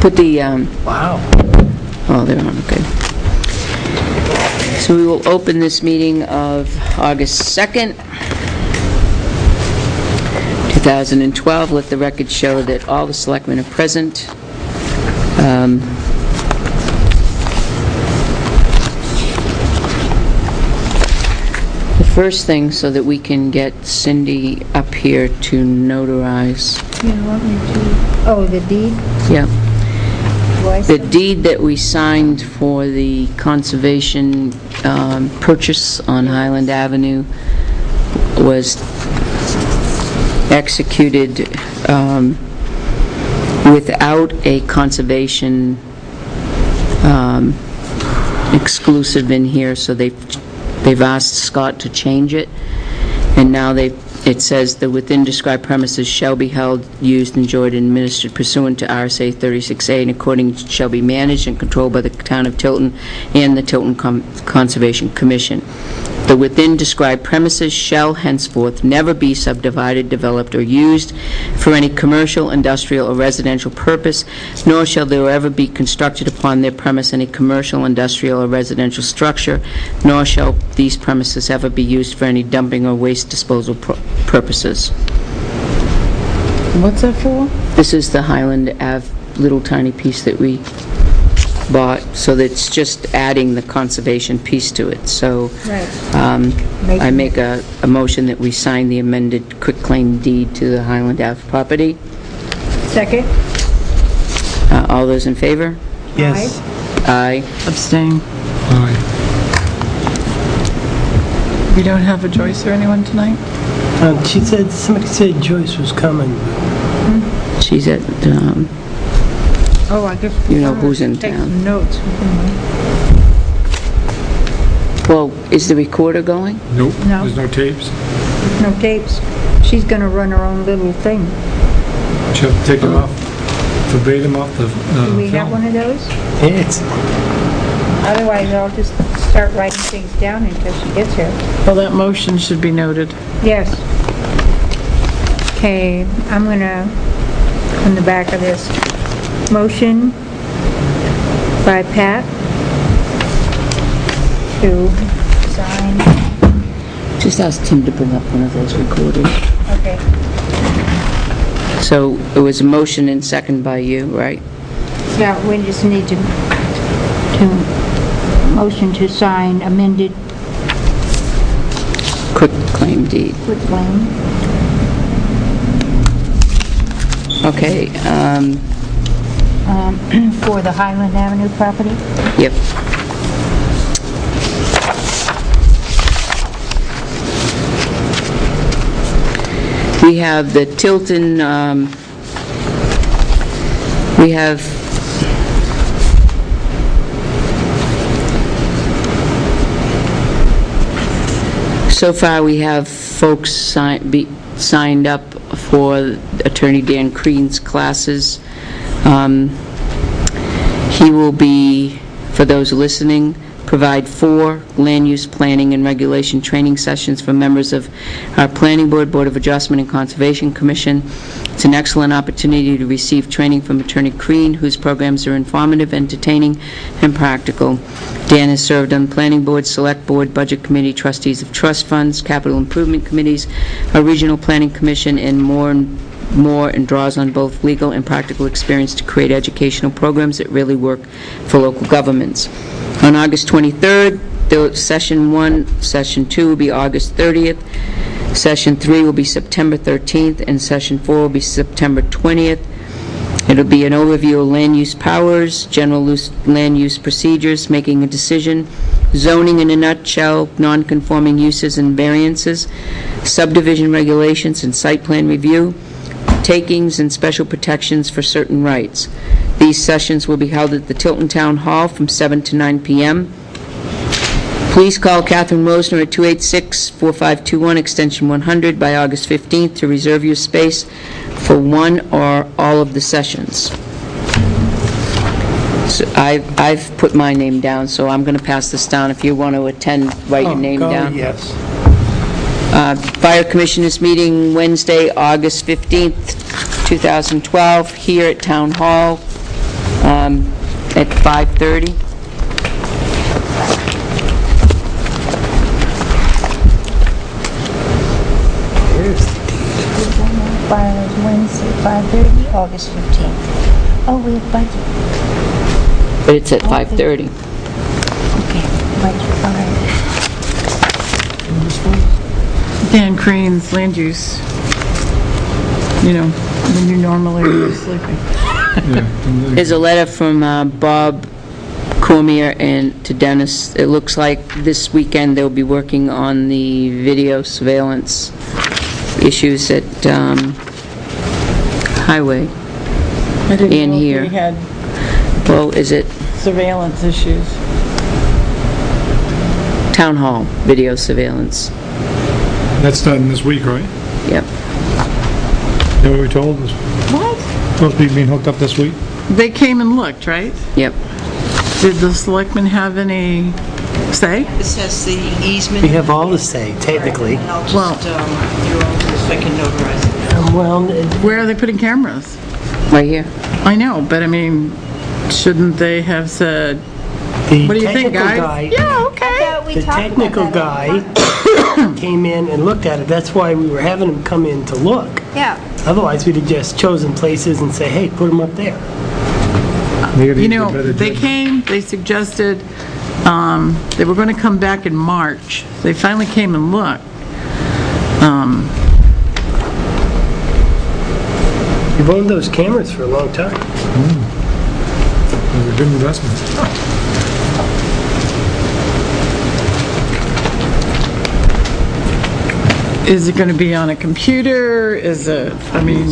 Put the, Wow. oh, they're on, okay. So we will open this meeting of August 2nd, 2012. Let the record show that all the selectmen are present. The first thing, so that we can get Cindy up here to notarize. You want me to? Oh, the deed? Yeah. The The deed that we signed for the conservation purchase on Highland Avenue was executed without a conservation exclusive in here, so they've asked Scott to change it, and now it says the within described premises shall be held, used, enjoyed, and administered pursuant to RSA 36A, and according shall be managed and controlled by the town of Tilton and the Tilton Conservation Commission. The within described premises shall henceforth never be subdivided, developed, or used for any commercial, industrial, or residential purpose, nor shall there ever be constructed upon their premise any commercial, industrial, or residential structure, nor shall these premises ever be used for any dumping or waste disposal purposes. What's that for? This is the Highland Ave little tiny piece that we bought, so that's just adding the conservation piece to it. So Right. I make a motion that we sign the amended quitclaim deed to the Highland Ave property. Second? All those in favor? Yes. Aye. Abstain. We don't have a Joyce or anyone tonight? She said, somebody said Joyce was coming. She's at, Oh, I guess. You know who's in Take town. some notes. well, is the recorder going? Nope, No. there's no tapes. No tapes. She's gonna run her own little thing. She'll have to take them off, verbatim off the Do we have film. one of those? It's, Otherwise, I'll just start writing things down until she gets here. Well, that motion should be noted. Yes. Okay, I'm gonna, on the back of this, motion by Pat to sign, Just ask Tim to bring up one of those recorders. okay, So it was a motion and second by you, right? now we just need to motion to sign amended Quitclaim deed. quitclaim. Okay, For the Highland Avenue property. yep. We have the Tilton, we have so far we have folks signed up for Attorney Dan Crean's classes. He will be, for those listening, provide 4 land use planning and regulation training sessions for members of our Planning Board, Board of Adjustment, and Conservation Commission. It's an excellent opportunity to receive training from Attorney Crean, whose programs are informative, entertaining, and practical. Dan has served on Planning Board, Select Board, Budget Committee, Trustees of Trust Funds, Capital Improvement Committees, a Regional Planning Commission, and more, and draws on both legal and practical experience to create educational programs that really work for local governments. On August 23rd, Session 1, Session 2 will be August 30th, Session 3 will be September 13th, and Session 4 will be September 20th. It'll be an overview of land use powers, general land use procedures, making a decision, zoning in a nutshell, non-conforming uses and variances, subdivision regulations and site plan review, takings and special protections for certain rights. These sessions will be held at the Tilton Town Hall from 7 to 9 p.m. Please call Catherine Rosner at 286-4521, extension 100, by August 15th to reserve your space for one or all of the sessions. So I've put my name down, so I'm going to pass this down. If you want to attend, write your name down. Yes. Fire Commissioners meeting Wednesday, August 15th, 2012, here at Town Hall. at 5:30. Bylaws Wednesday, 5:30, August 15th. Oh, we have budget. But it's at 5:30. Okay, budget, all right. Dan Crane's land use. You know, when you normally are sleeping. Yeah. There's a letter from Bob Cormier and to Dennis. It looks like this weekend they'll be working on the video surveillance issues at Highway. I didn't In know here. if we had Well, is it surveillance issues. Town Hall video surveillance? That's done this week, right? Yep. You know what we told us? What? Supposed to be being hooked up this week? They came and looked, right? Yep. Did the selectmen have any say? This has the easement. We have all the say, technically. And I'll just, Well- you're all just, I can notarize it. Well, Where are they putting cameras? Right here. I know, but I mean, shouldn't they have said, the what do you think, technical guys? guy, Yeah, okay. We the talked about technical that. guy came in and looked at it. That's why we were having him come in to look. Yeah. Otherwise, we'd have just chosen places and say, hey, put them up there. You know, they came, they suggested, they were going to come back in March. They finally came and looked. You've owned those cameras for a long time. It was a good investment. Is it going to be on a computer? Is it, I mean,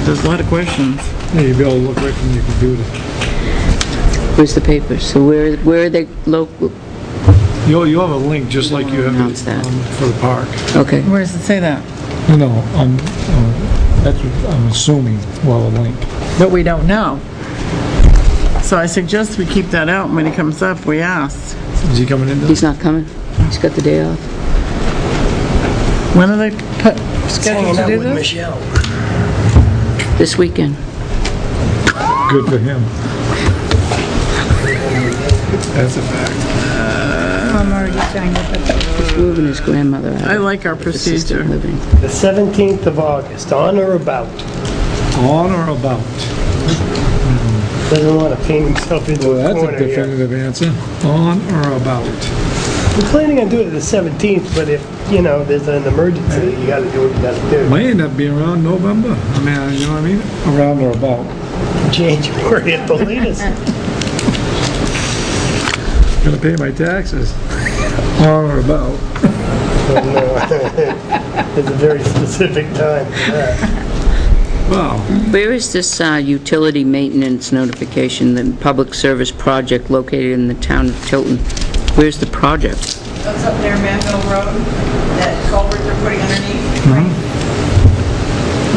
there's a lot of questions. Yeah, you'll be able to look right from your computer. Where's the paper? So where are they local? You'll have a link just like you have Announce that. for the park. Okay. Where does it say that? No, that's what I'm assuming, well, a link. But we don't know. So I suggest we keep that out, and when he comes up, we ask. Is he coming in? He's not coming. He's got the day off. When are they scheduled Hanging to out do with this? Michelle. This weekend. Good for him. That's a fact. I'm already signed up. He's moving his grandmother out. I like our of assisted procedure. living. The 17th of August, on or about. On or about? Doesn't want to paint himself into Well, a that's a corner here. definitive answer. On or about? We're planning on doing it the 17th, but if, you know, there's an emergency, you gotta do what you gotta do. Might end up being around November. I mean, you know what I mean? Around or about. January at the latest. Gonna pay my taxes. On or about. There's a very specific time for that. Wow. Where is this utility maintenance notification, the public service project located in the town of Tilton? Where's the project? That's up there, Manville Road, that culvert they're putting underneath.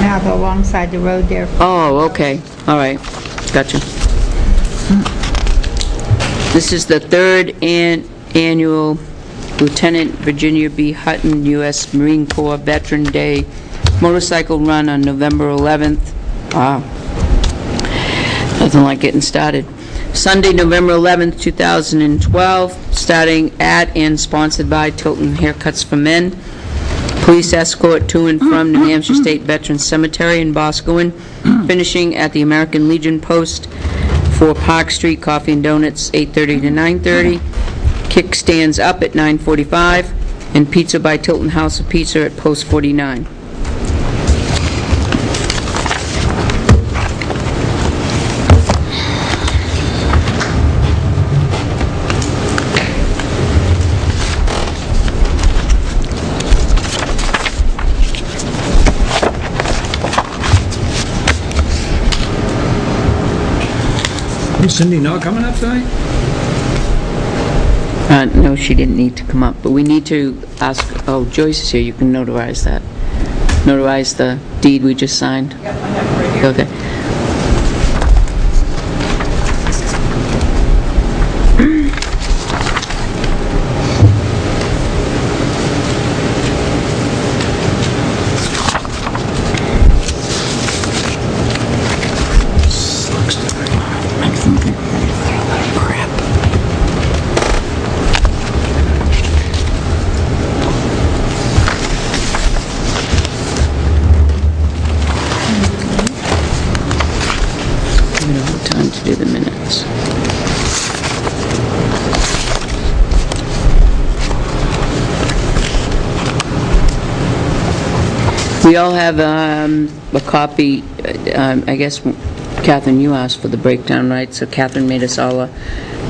Now go alongside the road there. Oh, okay, all right, gotcha. This is the third annual Lieutenant Virginia B. Hutton, U.S. Marine Corps Veteran Day motorcycle run on November 11th. Wow. Nothing like getting started. Sunday, November 11th, 2012, starting at and sponsored by Tilton Haircuts for Men. Police escort to and from New Hampshire State Veterans Cemetery in Boscawen, finishing at the American Legion Post for Park Street, coffee and donuts, 8:30 to 9:30. Kickstands up at 9:45, and pizza by Tilton House of Pizza at Post 49. Is Cindy not coming up tonight? No, she didn't need to come up, but we need to ask, oh, Joyce is here, you can notarize that. Notarize the deed we just signed. Yep, I have it right here. Okay. We all have a copy, I guess, Catherine, you asked for the breakdown, right? So Catherine made us all a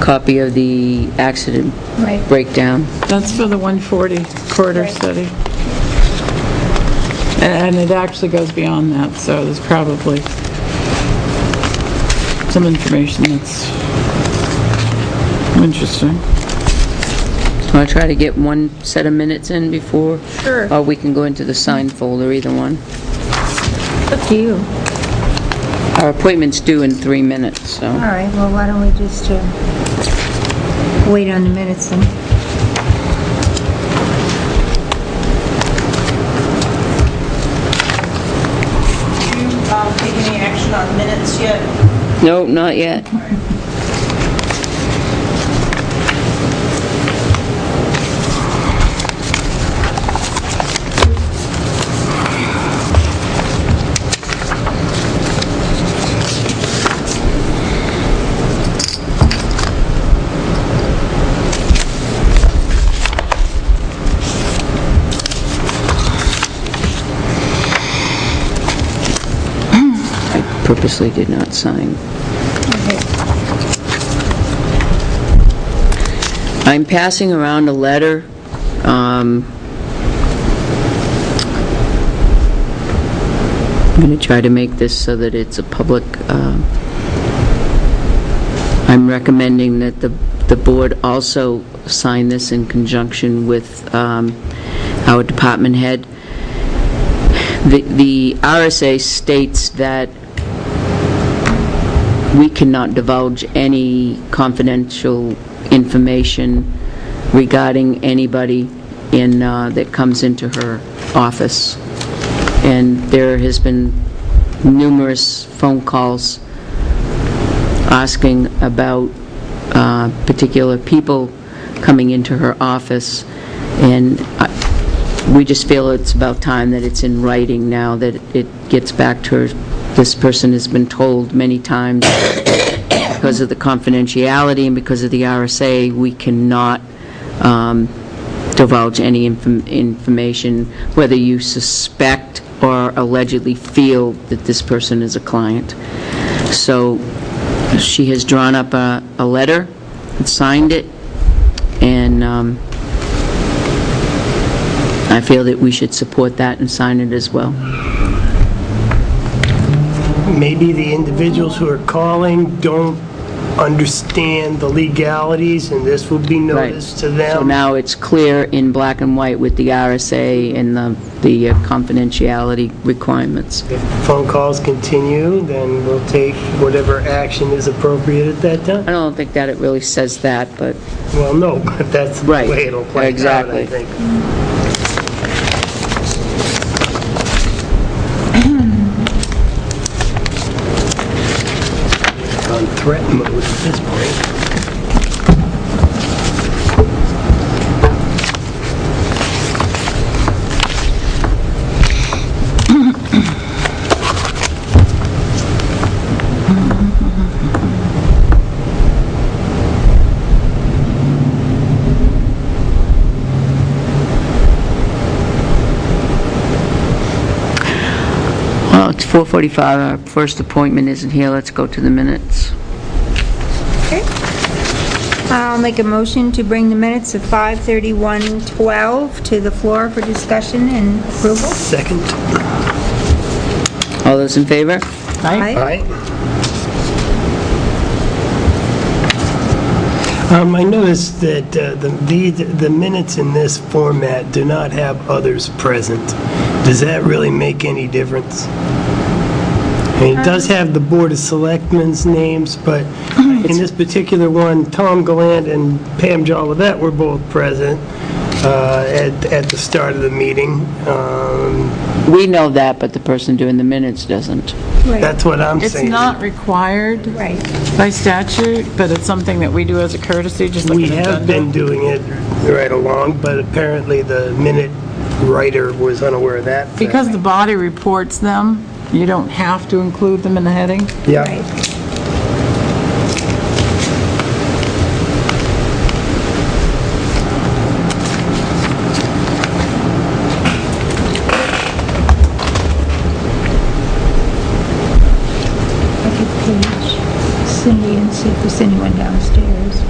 copy of the accident Right. breakdown. That's for the 140 corridor Right. study. And it actually goes beyond that, so there's probably some information that's interesting. Want to try to get one set of minutes in before? Sure. Or we can go into the sign folder, either one. Up to you. Our appointment's due in 3 minutes, so. All right, well, why don't we just wait on the minutes then? Did you take any action on minutes yet? No, not yet. Purposely did not sign. I'm passing around a letter. I'm going to try to make this so that it's a public. I'm recommending that the board also sign this in conjunction with our department head. The RSA states that we cannot divulge any confidential information regarding anybody that comes into her office. And there has been numerous phone calls asking about particular people coming into her office, and we just feel it's about time that it's in writing now, that it gets back to her. This person has been told many times, because of the confidentiality and because of the RSA, we cannot divulge any information, whether you suspect or allegedly feel that this person is a client. So she has drawn up a letter and signed it, and I feel that we should support that and sign it as well. Maybe the individuals who are calling don't understand the legalities, and this will be noticed to them. So now it's clear in black and white with the RSA and the confidentiality requirements. If phone calls continue, then we'll take whatever action is appropriate at that I time. don't think that it really says that, but Well, no, but that's the Right. way it'll play Exactly. out, I think. On threat mode at this point. well, it's 4:45. Our first appointment isn't here. Let's go to the minutes. Okay. I'll make a motion to bring the minutes of 5:31:12 to the floor for discussion and approval. Second. All those in favor? Aye. Aye. I noticed that the minutes in this format do not have others present. Does that really make any difference? I mean, it does have the Board of Selectmen's names, but in this particular one, Tom Gallant and Pam Jolivet were both present at the start of the meeting. We know that, but the person doing the minutes doesn't. Right. That's what I'm It's saying. not required Right. by statute, but it's something that we do as a courtesy, just like We an have addenda. been doing it right along, but apparently the minute writer was unaware of that. fact. Because the body reports them, you don't have to include them in the heading. Yeah. Right. Cindy and see if there's anyone downstairs.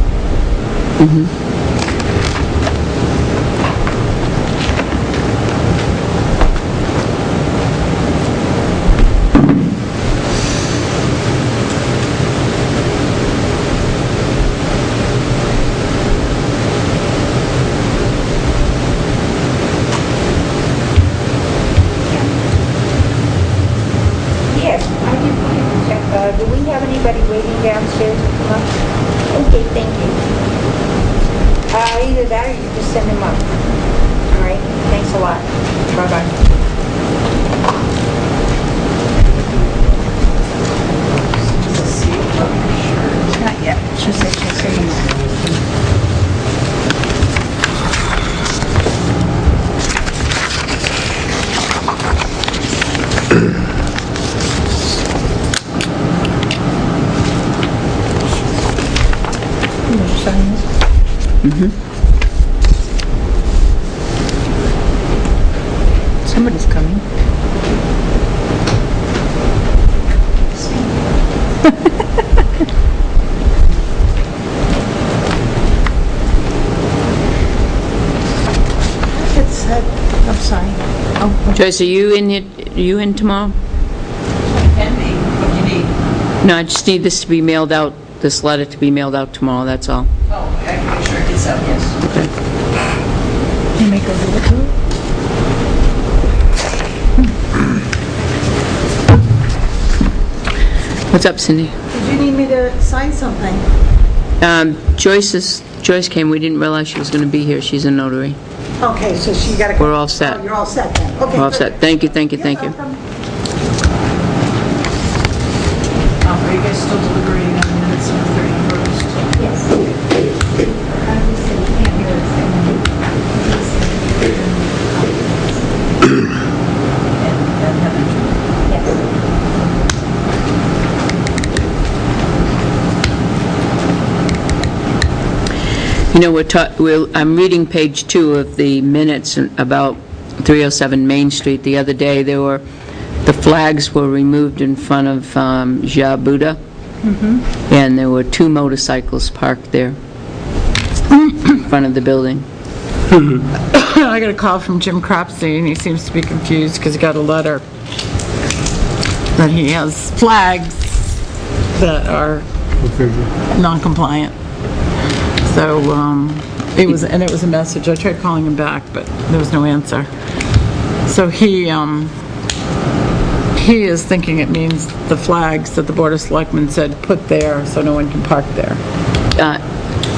Yes, I just wanted to check, do we have anybody waiting downstairs to come up? Okay, thank you. Either that or you just send them up. All right, thanks a lot. Bye-bye. Not yet. She said she'll send them up. Somebody's coming. I'm sorry. Oh, Joyce, are you in tomorrow? Can be, what do you need? No, I just need this to be mailed out, this letter to be mailed out tomorrow, that's all. Oh, I can make sure it gets out, yes. Okay. you make her do it too? What's up, Cindy? Did you need me to sign something? Joyce came, we didn't realize she was going to be here, she's a notary. Okay, so she got to... We're all set. Oh, you're all set then. Okay, We're all good. set. Thank you, thank you, thank you. You're welcome. Are you guys still deliberating on the minutes on the 31st? Yes. And Heather? You know, I'm reading page 2 of the minutes about 307 Main Street. The other day, the flags were removed in front of Ja Buddha, and there were 2 motorcycles parked there in front of the building. I got a call from Jim Cropsey, and he seems to be confused because he got a letter that he has flags that are non-compliant. So, it was a message. I tried calling him back, but there was no answer. So he is thinking it means the flags that the Board of Selectmen said put there so no one can park there.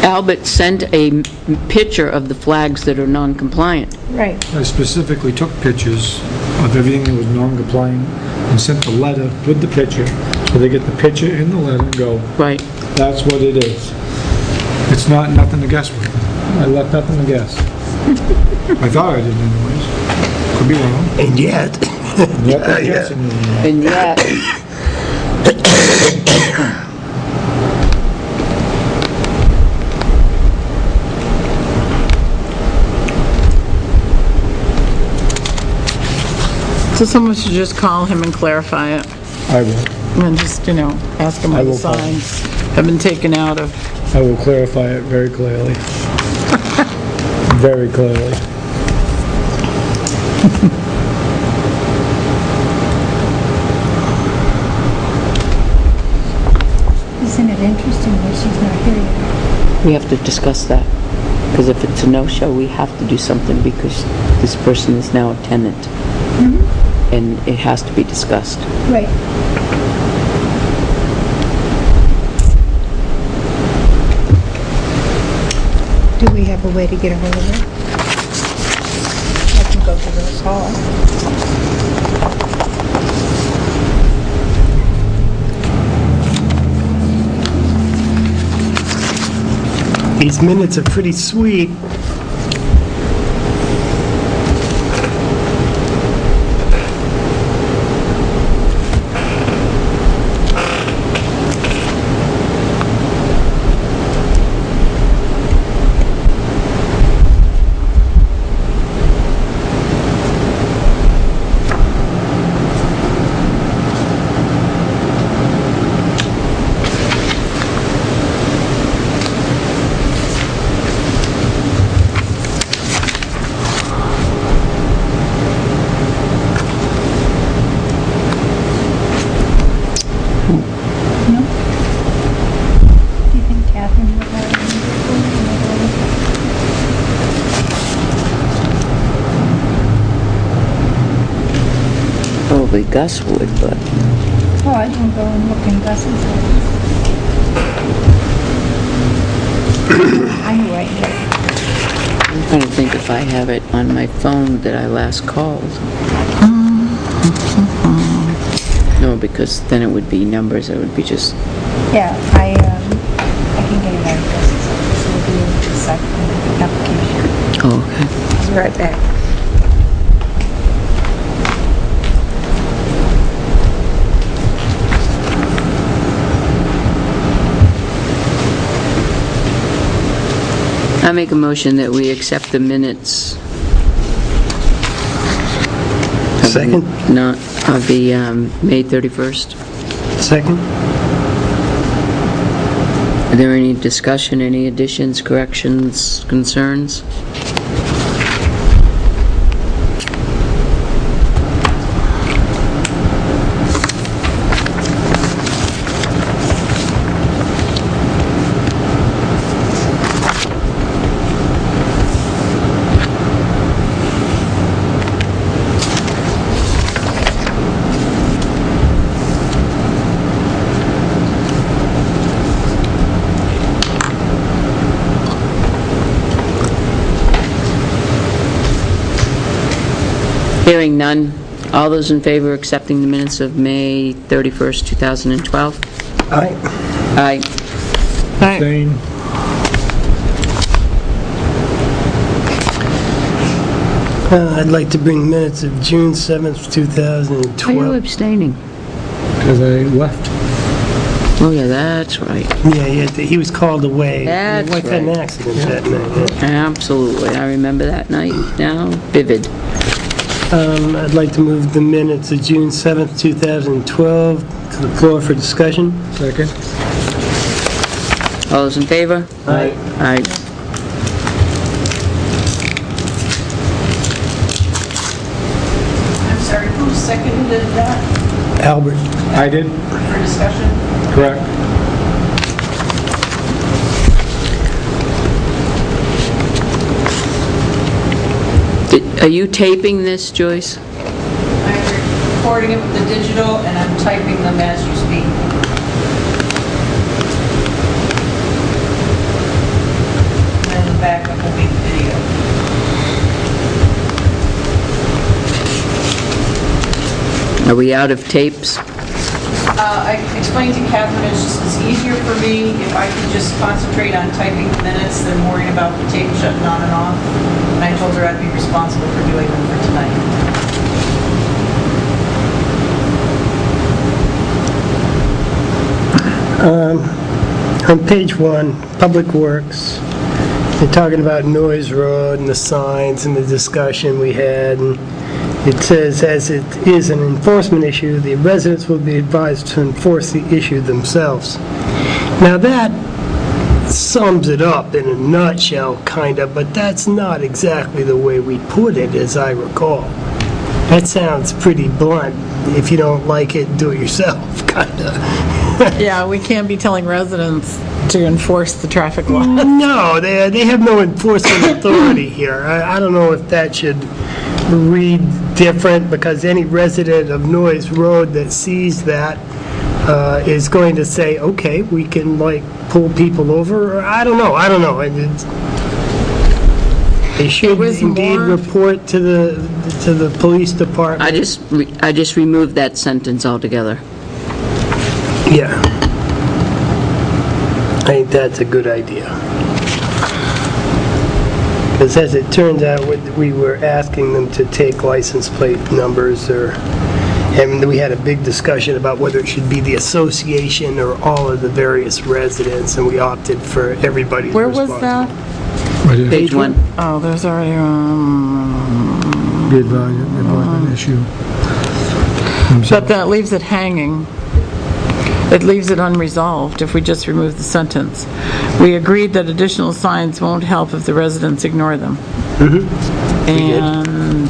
Albert sent a picture of the flags that are non-compliant. Right. I specifically took pictures of everything that was non-compliant and sent the letter with the picture, so they get the picture in the letter and go, Right. that's what it is. It's nothing to guess with. I left nothing to guess. I thought I did anyways. Could be wrong. And yet, Yep, I'm guessing you're wrong. And yet, So someone should just call him and clarify it, I will. and just, ask him why I the will call him. signs have been taken out of. I will clarify it very clearly. Very clearly. Isn't it interesting that she's not here yet? we have to discuss that, because if it's a no-show, we have to do something, because this person is now a tenant, and it has to be discussed. Right. Do we have a way to get a hold of her? I can go to Rose Hall. these minutes are pretty sweet. Gus would, but Oh, I can go and look in Gus's. I know right here. I'm trying to think if I have it on my phone that I last called. No, because then it would be numbers, it would be just, Yeah, I can get it out of Gus's. So it'll be in the second application. oh, okay. I'll be right back. I make a motion that we accept the minutes. Second? Not, of the May 31st. Second? Are there any discussion, any additions, corrections, concerns? Hearing none. All those in favor of accepting the minutes of May 31st, 2012? Aye. Aye. Abstain. I'd like to bring minutes of June 7th, Why are you 2012. abstaining? Because I left. Oh, yeah, that's right. Yeah, he was called away. That's His wife had an right. accident that night. Yeah. Absolutely. I remember that night now, vivid. I'd like to move the minutes of June 7th, 2012 to the floor for discussion. Second. All those in favor? Aye. Aye. I'm sorry, who seconded that Albert. I did. for discussion? Correct. Are you taping this, Joyce? I'm recording it with the digital and I'm typing them as you speak. And then the backup will be the video. Are we out of tapes? I explained to Catherine, it's easier for me if I can just concentrate on typing the minutes than worrying about the tape shutting on and off. And I told her I'd be responsible for doing them for tonight. On page 1, Public Works, they're talking about Noise Road and the signs and the discussion we had. And it says, as it is an enforcement issue, the residents will be advised to enforce the issue themselves. Now that sums it up in a nutshell, kind of, but that's not exactly the way we put it, as I recall. That sounds pretty blunt. If you don't like it, do it yourself, kind of. Yeah, we can't be telling residents to enforce the traffic law. No, they have no enforcement authority here. I don't know if that should read different, because any resident of Noyes Road that sees that is going to say, okay, we can, like, pull people over, or I don't know. And they should was indeed more- report to the police department. I just removed that sentence altogether. Yeah. I think that's a good idea. Because as it turns out, we were asking them to take license plate numbers, and we had a big discussion about whether it should be the association or all of the various residents, and we opted for everybody's Where was responsible. that? Right here. Page 1. Oh, there's already, Good volume issue. but that leaves it hanging. It leaves it unresolved if we just remove the sentence. We agreed that additional signs won't help if the residents ignore them. And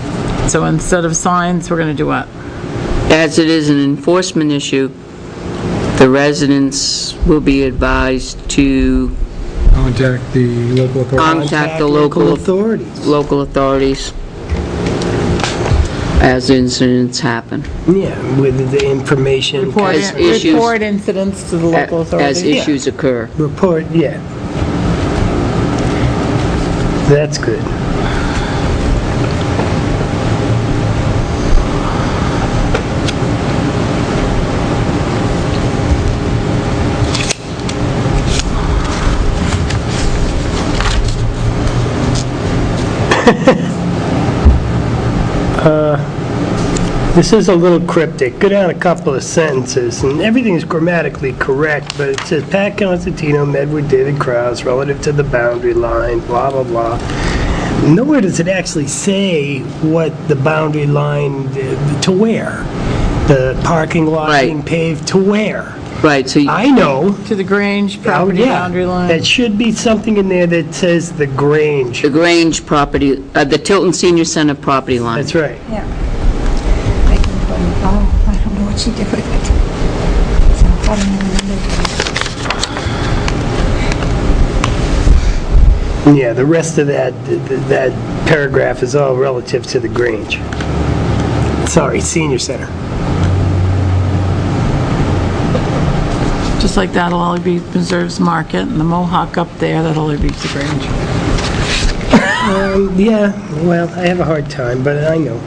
so instead of signs, we're going to do what? As it is an enforcement issue, the residents will be advised to Contact the local authority. contact the local authorities. authorities. as incidents happen. Yeah, with the information. Report As issues- report incidents to the local authority. As Yeah. issues occur. Report, yeah. That's good. This is a little cryptic. Go down a couple of sentences, and everything's grammatically correct, but it says, Pat Constantino met with David Kraus relative to the boundary line, blah, blah, blah. Nowhere does it actually say what the boundary line, to where? The parking lot Right. being paved to where? Right, so I know. To the Grange property Yeah, boundary line. That should be something in there that says the Grange. the Grange property, the Tilton Senior Center property line. That's right. Yeah. I can put it- Oh, I don't know what she did with it. So I don't even Yeah, the rest of that paragraph is all relative to the Grange. Sorry, Senior Center. Just like that'll only be Preserves Market, and the Mohawk up there, that'll only be the Grange. Yeah, well, I have a hard time, but I know.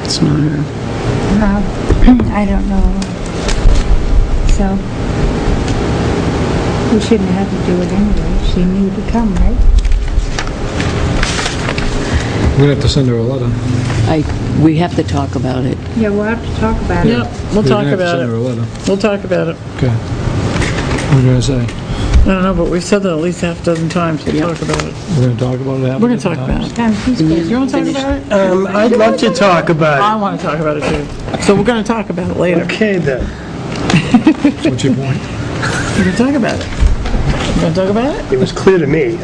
It's not her. I don't know. So, we shouldn't have to do it anyway. She knew to come, right? We're gonna have to send her a letter. We have to talk about it. Yeah, we'll have to talk about it. Yep, we'll We're talk gonna have to about send her a it. letter. We'll talk about it. Okay. What are you gonna say? I don't know, but we've said that at least half a dozen times. We'll talk about it. We're gonna talk about it? We're gonna talk about it. You want to talk about it? I'd love to talk I about want to talk about it too. So we're gonna talk about it it. later. Okay, then. What's your point? We're gonna talk about it. You gonna talk about it? It was clear to me.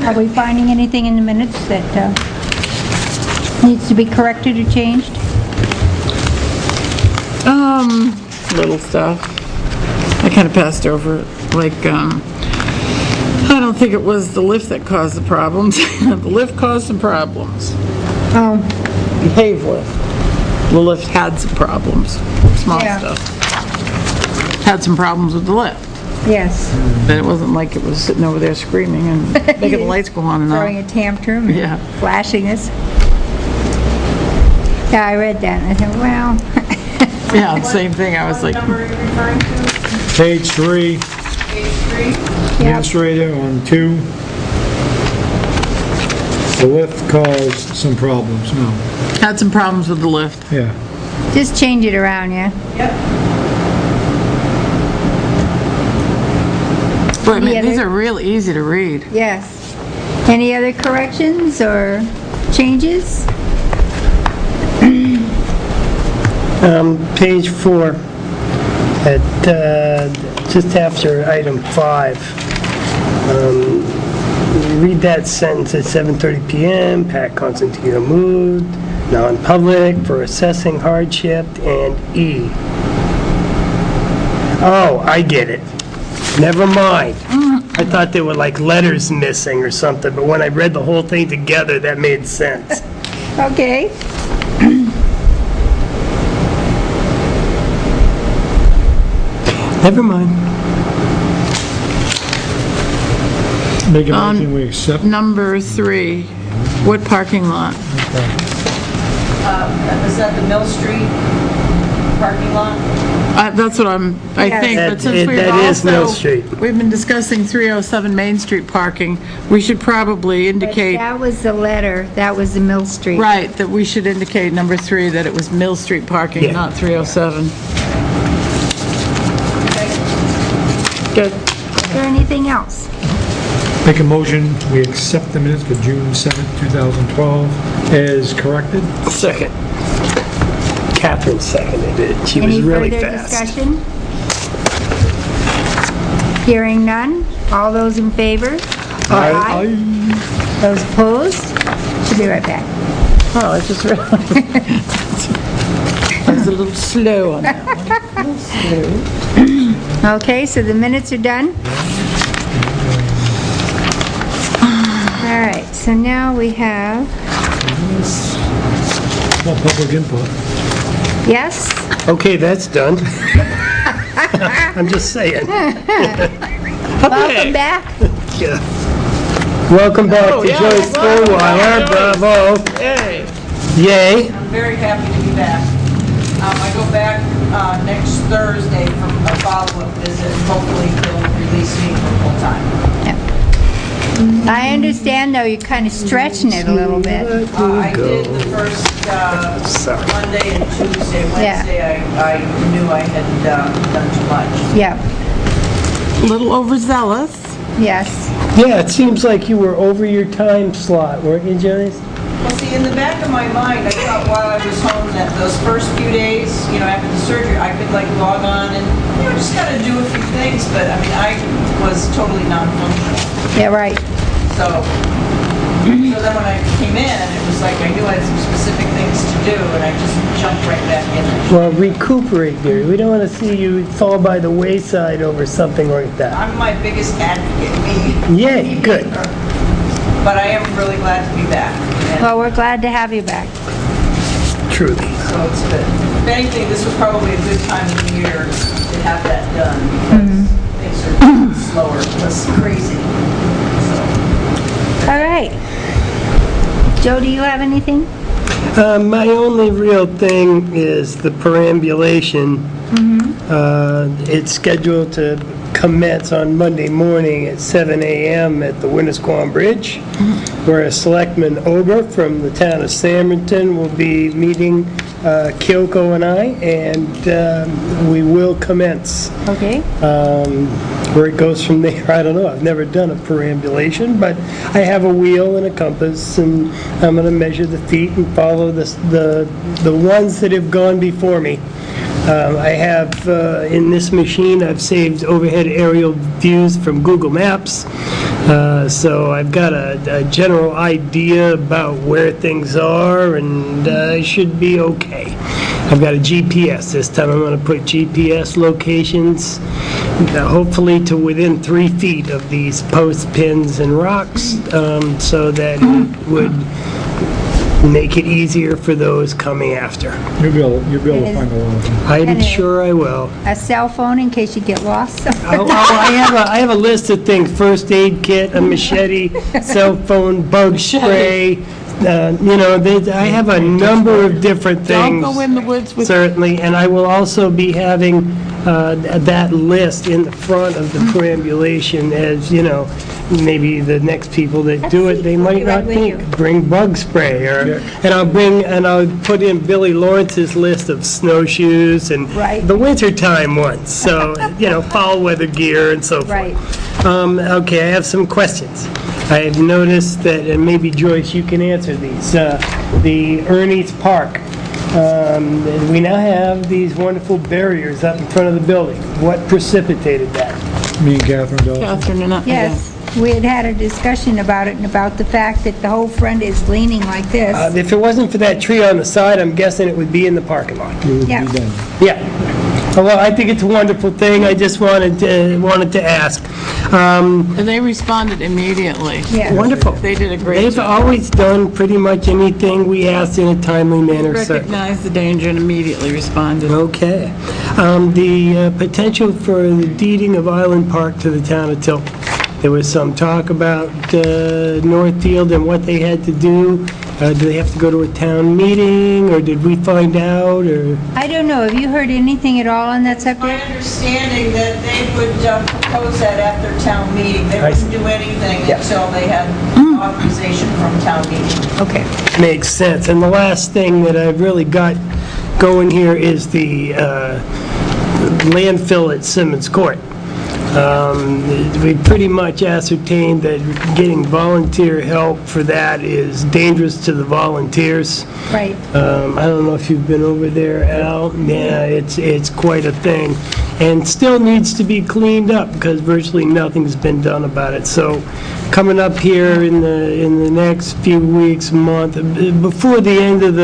Are we finding anything in the minutes that needs to be corrected or changed? Little stuff. I kind of passed over it. Like, I don't think it was the lift that caused the problems. The lift caused some problems. Oh, Behave lift. The lift had some problems. Small Yeah. stuff. Had some problems with the lift. yes. But it wasn't like it was sitting over there screaming and making the lights go on and Throwing on. a tantrum and Yeah. flashing us. Yeah, I read that and I thought, well, Yeah, same thing. I was like, What number are you referring to? Page 3, Page 3? administrator on 2. The lift caused some problems, no, had some problems with the lift. yeah. just change it around, yeah? Yep. But I mean, Any these other- are real easy to read. Yes. Any other corrections or changes? Page 4, at, just after item 5. Read that sentence at 7:30 PM, Pat Constantino moved, non-public for assessing hardship, and E. Oh, I get it. Never mind. I thought there were like letters missing or something, but when I read the whole thing together, that made sense. Okay. Never mind. Make a motion, we accept. Number 3, what parking lot? Is that the Mill Street parking lot? That's what I Yes. think, but since That- we've that is Mill also, Street. we've been discussing 307 Main Street parking, we should probably But indicate, that was the letter, that was the Mill Street. right, that we should indicate number 3, that it was Mill Street parking, Yeah. not 307. Good. Is there anything else? Make a motion, we accept the minutes for June 7th, 2012 as corrected. Second. Catherine seconded it. She was Any really further fast. discussion? Hearing none. All those in favor? Aye. Those opposed? She'll be right back. Oh, I just realized. I was a little slow on that one. A little slow. Okay, so the minutes are done? All right, so now we have, Well, public input. yes? Okay, that's done. I'm just saying. Welcome back. Yeah. Welcome back to yeah, Joyce welcome Fullwiler. back, Bravo. Hey. Yay. I'm very happy to be back. I go back next Thursday for a follow-up visit. Hopefully they'll release me for full-time. I understand, though, you're kind of stretching it a little bit. I did the first Monday and Tuesday. Wednesday, I knew I had done too much. Yeah, A little overzealous. yes. Yeah, it seems like you were over your time slot, weren't you, Joyce? Well, see, in the back of my mind, I thought while I was home that those first few days, after the surgery, I could like log on and, just kind of do a few things, but I mean, I was totally non-functional. Yeah, right. So then when I came in, it was like I knew I had some specific things to do, and I just jumped right back in. Well, recuperate, dear. We don't want to see you fall by the wayside over something like that. I'm my biggest advocate, me. Yay, good. But I am really glad to be back. And Well, we're glad to have you back. Truly. so it's good. If anything, this was probably a good time of the year to have that done, because things are slower, less crazy. So. All right. Joe, do you have anything? My only real thing is the perambulation. It's scheduled to commence on Monday morning at 7 a.m. at the Winnisquam Bridge, where Selectman Ober from the town of Samington will be meeting Kyoko and I, and we will commence. Okay. Where it goes from there, I don't know. I've never done a perambulation, but I have a wheel and a compass, and I'm going to measure the feet and follow the ones that have gone before me. I have, in this machine, I've saved overhead aerial views from Google Maps, so I've got a general idea about where things are, and I should be okay. I've got a GPS this time. I'm going to put GPS locations, hopefully to within 3 feet of these post pins and rocks, so that it would make it easier for those coming after. You'll be able to find a lot of them. I'm sure I will. A cell phone in case you get lost? I have a list of things: first aid kit, a machete, cell phone, bug spray. I have a number of different Don't things. go in the woods with... Certainly, and I will also be having that list in the front of the perambulation, as, maybe the next people that do it, they might not think, bring bug spray, and I'll put in Billy Lawrence's list of snowshoes and Right. the wintertime ones, so, foul weather gear and so forth. Right. Okay, I have some questions. I have noticed that, and maybe Joyce, you can answer these, the Ernie's Park. We now have these wonderful barriers up in front of the building. What precipitated that? Me and Catherine Dawson. Catherine and I... Yes, we had a discussion about it and about the fact that the whole front is leaning like this. If it wasn't for that tree on the side, I'm guessing it would be in the parking lot. It would be Yeah. done. Yeah. Well, I think it's a wonderful thing. I just wanted to ask. And they responded immediately. Yeah. Wonderful. They did a great They've job. always done pretty much anything we asked in a timely manner, sir. Recognized the danger and immediately responded. Okay. The potential for the deeding of Island Park to the town of Tilton. There was some talk about Northfield and what they had to do. Do they have to go to a town meeting, or did we find out, or? I don't know, have you heard anything at all on that My subject? understanding that they would propose that at their town meeting. They I see. wouldn't do anything Yeah. until they had authorization from town meeting. Okay. Makes sense. And the last thing that I've really got going here is the landfill at Simmons Court. We pretty much ascertained that getting volunteer help for that is dangerous to the volunteers. Right. I don't know if you've been over there, Al. Yeah, it's quite a thing. And still needs to be cleaned up because virtually nothing's been done about it. So coming up here in the next few weeks, month, before the end of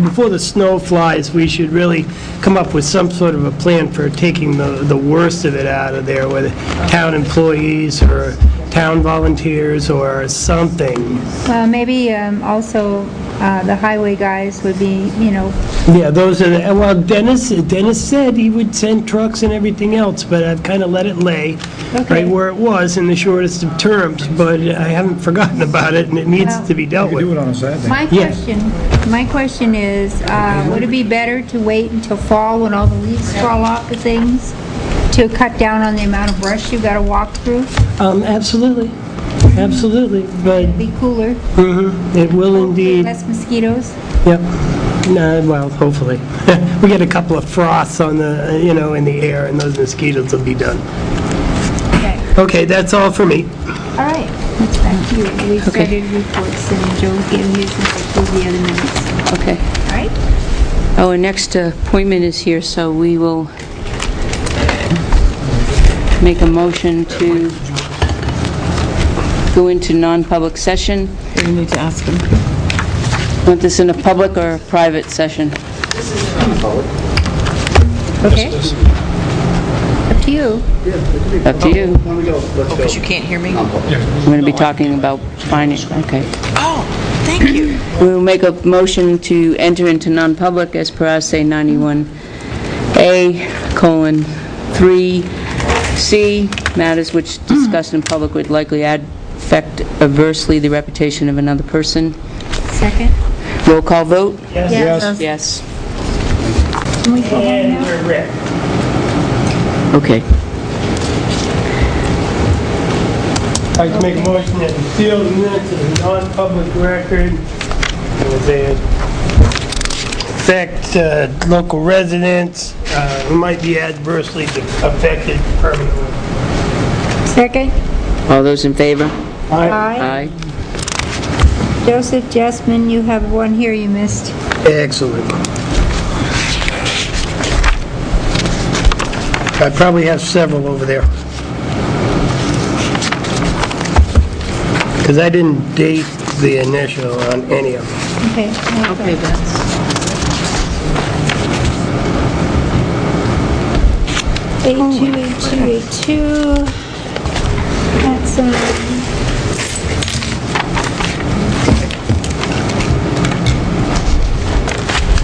before the snow flies, we should really come up with some sort of a plan for taking the worst of it out of there, whether town employees or town volunteers or something. Well, maybe also the highway guys would be, Yeah, those are well, Dennis said he would send trucks and everything else, but I've kind of let it lay right where it was in the shortest of terms, but I haven't forgotten about it, and it needs to be dealt You do with. it on a Saturday. my question is, would it be better to wait until fall when all the leaves fall off of things to cut down on the amount of brush you gotta walk through? Absolutely, but Be cooler, it will indeed, less mosquitoes? yep. No, well, hopefully. We get a couple of frosts on the, in the air, and those mosquitoes will be done. Okay, Okay, that's all for me. all right, that's back to you. We started reports and Joe gave his and approved the other minutes. Okay. All right? Our next appointment is here, so we will make a motion to go into non-public session. You need to ask him. Want this in a public or a private session? Okay. Up to you. Up to you. Because you can't hear me? I'm going to be talking about finance, okay. Oh, thank you. We'll make a motion to enter into non-public as per RSA 91A:3C, matters which discussed in public would likely affect adversely the reputation of another person. Second? Roll call vote? Yes. Yes. Can we go home And now? we're ready. Okay. I'd like to make a motion that we seal the minutes of the non-public record as they affect local residents who might be adversely affected permanently. Second? All those in favor? Aye. Aye. Joseph Jessman, you have one here you missed. Excellent. I probably have several over there. Because I didn't date the initial on any of them. Okay. Okay, Vince. A2. That's,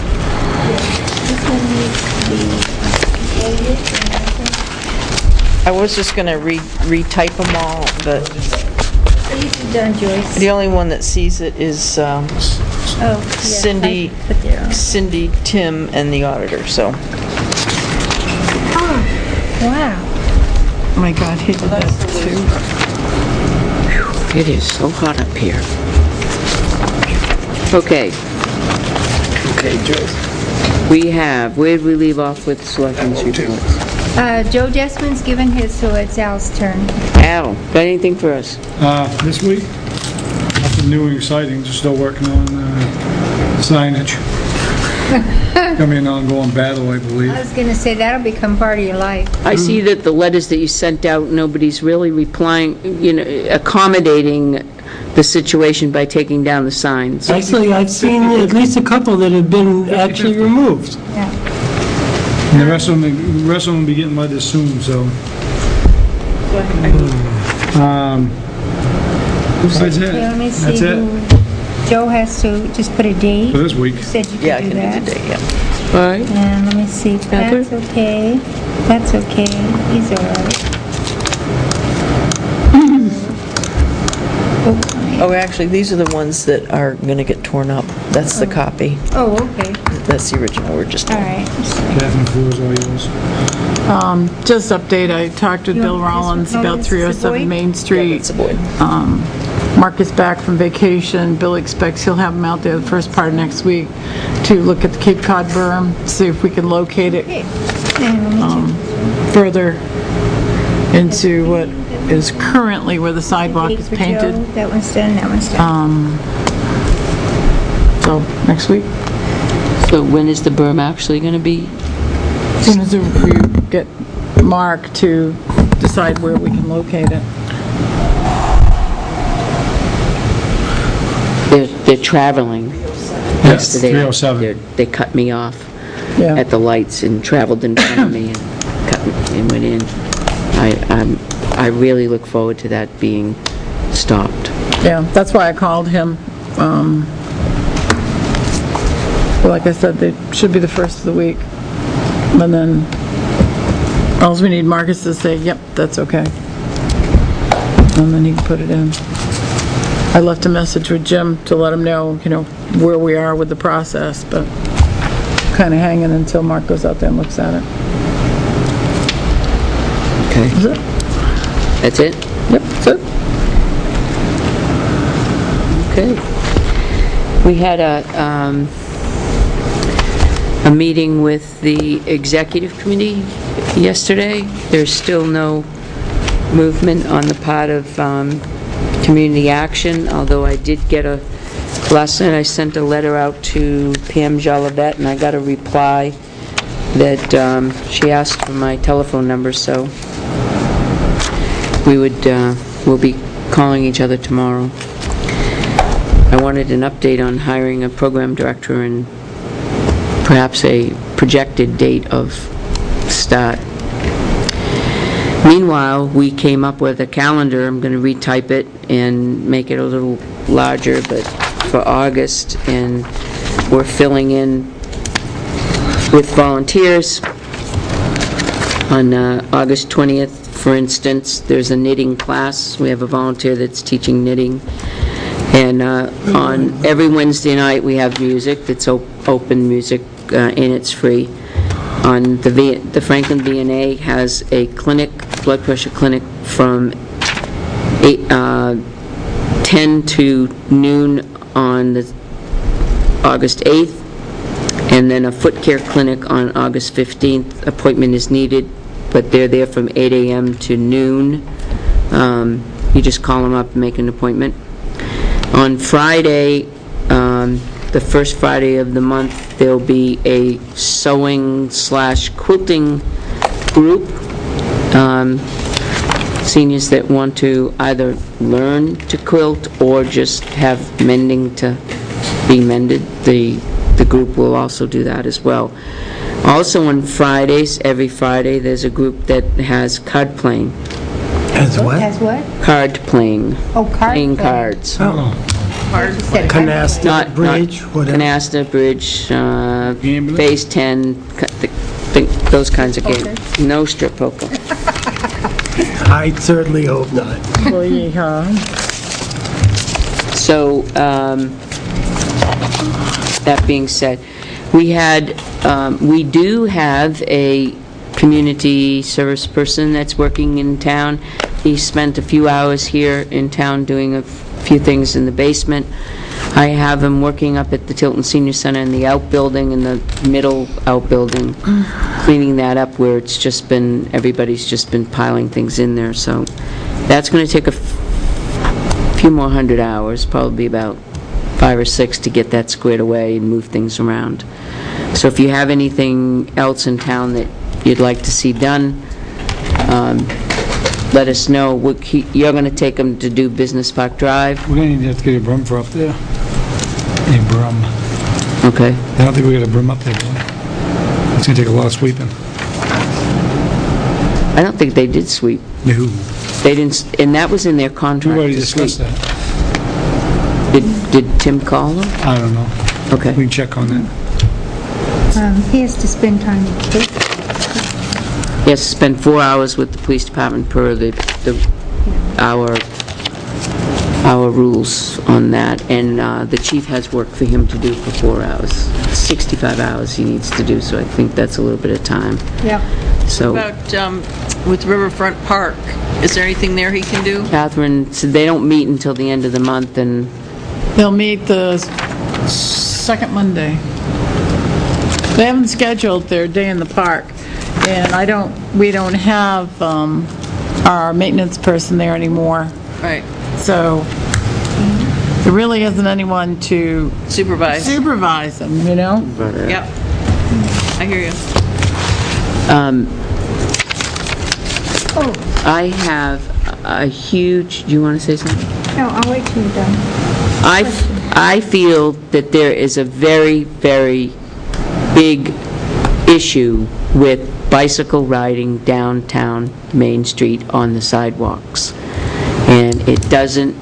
this one needs to be edited. I was just going to retype them all, but These are done, Joyce. the only one that sees it is Oh, yeah, Cindy, I put there. Cindy, Tim, and the auditor, so. Wow. Oh my God, he did that too. It is so hot up here. Okay, Okay, Joyce. where did we leave off with selectmen's reports? Joe Jessman's given his, so it's Al's turn. Al, got anything for us? This week, nothing new and exciting, just still working on signage. Gonna be an ongoing battle, I believe. I was gonna say, that'll become part of your life. I see that the letters that you sent out, nobody's really replying, accommodating the situation by taking down the signs. Actually, I've seen at least a couple that have been actually removed. Yeah. And the rest of them will be getting letters soon, so. Besides Okay, let that, me see that's it who, Joe has to just put a date. for this week. You said you Yeah, I could do can that. do the date, yeah. All right, And let me see, Heather? that's okay, that's okay, he's all right. Oh, actually, these are the ones that are going to get torn up. That's the copy. Oh, okay, That's the original, we're just... all right. Catherine, the floor is all yours. Just update, I talked with You Bill want this one? Rollins No, about this is the 307 Boyd? Main Street. It's a void. Mark is back from vacation. Bill expects he'll have him out there the first part of next week to look at the Cape Cod berm, see if we can locate it Okay, and let me check. further into what is currently where the sidewalk is painted. That one's done, that one's done. So, next week, So when is the berm actually going to be? as soon as we get Mark to decide where we can locate it. They're traveling. Yes, Yesterday, 307. They cut me off Yeah. at the lights and traveled in front of me and cut me and went in. I really look forward to that being stopped. Yeah, that's why I called him. Like I said, they should be the first of the week. And then, all we need Marcus to say, yep, that's okay. And then he can put it in. I left a message with Jim to let him know, where we are with the process, but kind of hanging until Mark goes out there and looks at it. Okay. Is it? That's it? Yep, that's it. Okay. We had a meeting with the executive committee yesterday. There's still no movement on the part of community action, although I did get last night I sent a letter out to Pam Jolivet, and I got a reply that she asked for my telephone number, so we'll be calling each other tomorrow. I wanted an update on hiring a program director and perhaps a projected date of start. Meanwhile, we came up with a calendar. I'm going to retype it and make it a little larger, but for August, and we're filling in with volunteers. On August 20th, for instance, there's a knitting class. We have a volunteer that's teaching knitting. And on every Wednesday night, we have music that's open music, and it's free. On the Franklin V&A has a clinic, blood pressure clinic, from 10 to noon on August 8th, and then a foot care clinic on August 15th. Appointment is needed, but they're there from 8 a.m. to noon. You just call them up and make an appointment. On Friday, the first Friday of the month, there'll be a sewing/quilting group. Seniors that want to either learn to quilt or just have mending to be mended, the group will also do that as well. Also on Fridays, every Friday, there's a group that has card playing. As what? Has what? Card playing. Oh, card Playing playing. cards. Oh, Said Canasta Bridge, whatever. Canasta, bridge, Gambling? Phase 10, those kinds of games. No strip poker. I certainly hope not. Well, yeah. So, that being said, we do have a community service person that's working in town. He spent a few hours here in town doing a few things in the basement. I have him working up at the Tilton Senior Center in the outbuilding, in the middle outbuilding, cleaning that up where everybody's just been piling things in there. So that's going to take a few more hundred hours, probably about 5 or 6, to get that squared away and move things around. So if you have anything else in town that you'd like to see done, let us know. You're going to take them to do Business Park Drive? We're going to have to get a broom for up there. A broom. Okay. I don't think we got a broom up there, boy. It's going to take a lot of sweeping. I don't think they did sweep. No. They didn't, and that was in their We've contract already to sweep. discussed that. Did Tim call them? I don't know. Okay. We can check on that. He has to spend time with kids. Yes, spend 4 hours with the police department per our rules on that, and the chief has work for him to do for 4 hours. 65 hours he needs to do, so I think that's a little bit of time. Yep. So About, with Riverfront Park, is there anything there he can do? Catherine said they don't meet until the end of the month, and They'll meet the second Monday. They haven't scheduled their day in the park, and we don't have our maintenance person there anymore. Right. So there really isn't anyone to Supervise. supervise them, you know? Yep. I hear you. I have a huge, do you want to say something? No, I'll wait till you're done. I feel that there is a very, very big issue with bicycle riding downtown Main Street on the sidewalks. And it doesn't,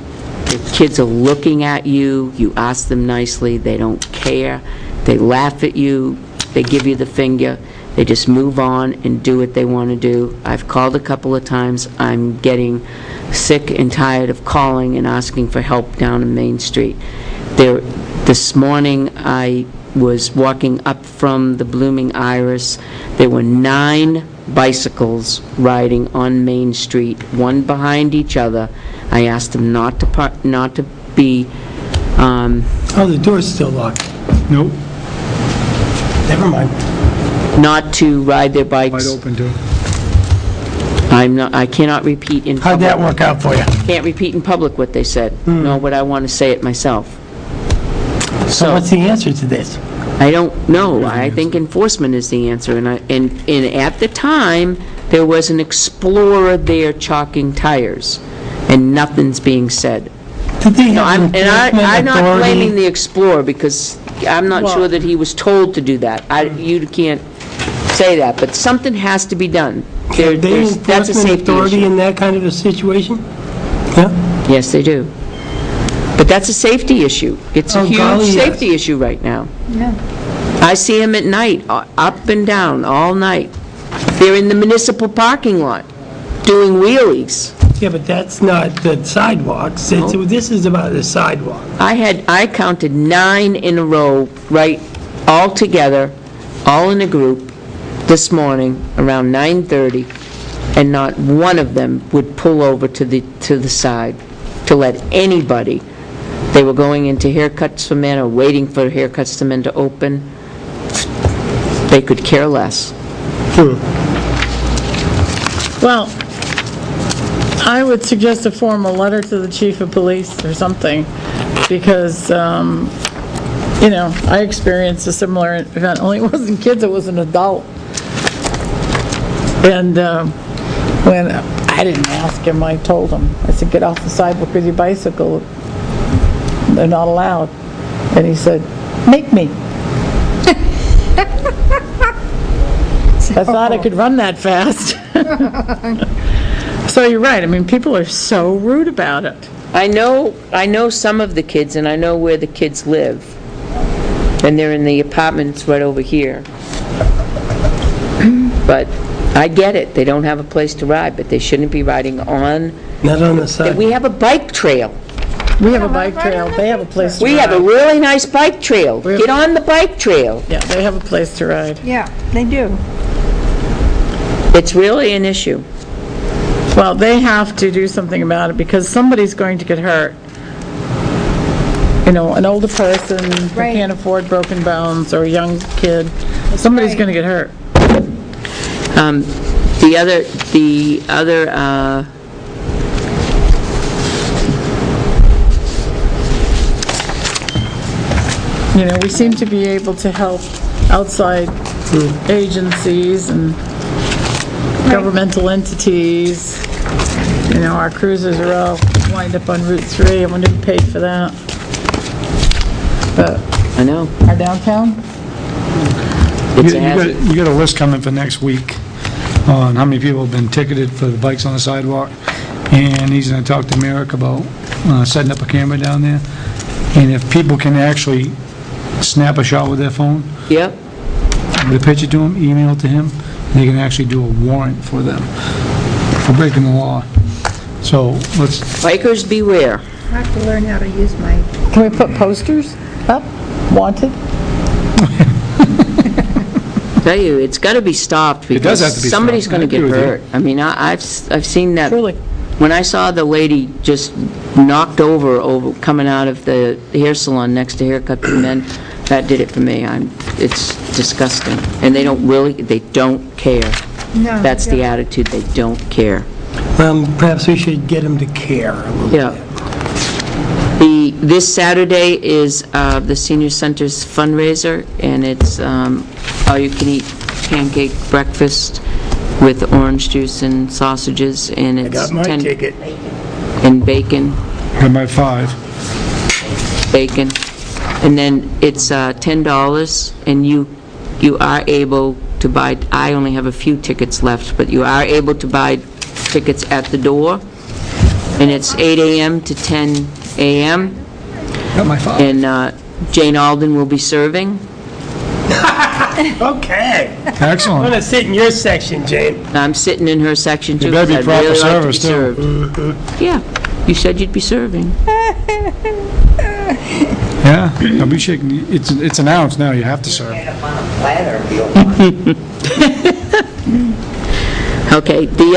the kids are looking at you, you ask them nicely, they don't care, they laugh at you, they give you the finger, they just move on and do what they want to do. I've called a couple of times, I'm getting sick and tired of calling and asking for help down on Main Street. This morning, I was walking up from the Blooming Iris. There were 9 bicycles riding on Main Street, one behind each other. I asked them not to be, Oh, the door's still locked. Nope, Never mind. not to ride their wide bikes. open too. I cannot repeat in How'd public. that work out for you? Can't repeat in public what they said, nor would I want to say it myself. So what's the answer to this? I don't know. I think enforcement is the answer, and at the time, there was an Explorer there chalking tires, and nothing's being said. Did they No, have I'm enforcement not blaming the authority? Explorer, because I'm not Well- sure that he was told to do that. You can't say that, but something has to be done. Have they That's a enforcement safety authority issue. in that kind of a situation? Yeah? Yes, they do. But that's a safety issue. It's a Oh, golly, huge yes. safety issue right now. Yeah. I see them at night, up and down, all night. They're in the municipal parking lot, doing wheelies. Yeah, but that's not the sidewalks. This is about the sidewalk. I counted 9 in a row, right, all together, all in a group, this morning, around 9:30, and not one of them would pull over to the side to let anybody. They were going into Haircuts for Men or waiting for Haircuts for Men to open. They could care less. Well, I would suggest a formal letter to the chief of police or something, because, I experienced a similar event, only it wasn't kids, it was an adult. And when I didn't ask him, I told him, I said, get off the sidewalk with your bicycle. They're not allowed. And he said, make me. I thought I could run that fast. So you're right, I mean, people are so rude about it. I know some of the kids, and I know where the kids live. And they're in the apartments right over here. But I get it, they don't have a place to ride, but they shouldn't be riding on, Not on the side. we have a bike trail. We have a bike trail, they have a place to ride. We have a really nice bike trail. We have- Get on the bike trail. Yeah, they have a place to ride. Yeah, they do. It's really an issue. Well, they have to do something about it, because somebody's going to get hurt. An older person who Right. can't afford broken bones, or a young kid, somebody's right. going to get hurt. The other, We seem to be able to help outside agencies and governmental entities. Our cruisers are all wind up on Route 3, I wonder who paid for that. But I know, our downtown? it's a hazard. You got a list coming for next week on how many people have been ticketed for the bikes on the sidewalk, and he's going to talk to Merrick about setting up a camera down there, and if people can actually snap a shot with their phone, Yep. with a picture to him, email it to him, they can actually do a warrant for them for breaking the law. So let's, Bikers beware. I have to learn how to use my, Can we put posters up, wanted? Tell you, it's got to be stopped It does have to because be somebody's stopped. going to I get agree with you. hurt. I mean, I've seen that. Truly. When I saw the lady just knocked over coming out of the hair salon next to Haircut for Men, that did it for me. It's disgusting. And they don't care. no. That's the yeah. attitude, they don't care. Perhaps we should get them to care a little Yeah. bit. This Saturday is the Senior Center's fundraiser, and it's all-you-can-eat pancake breakfast with orange juice and sausages, and I it's got my ticket. and bacon, Got my 5. bacon. And then it's $10, and you are able to buy, I only have a few tickets left, but you are able to buy tickets at the door, and it's 8 a.m. to 10 a.m., Got my 5. and Jane Alden will be serving. Okay. I'm Excellent. gonna sit in your section, Jane. I'm sitting in her section, too. You better be 'cause I'd proper really like to be service, too. served. Yeah, you said you'd be serving. Yeah, I'll be shaking, it's announced now, you have to serve. Okay, the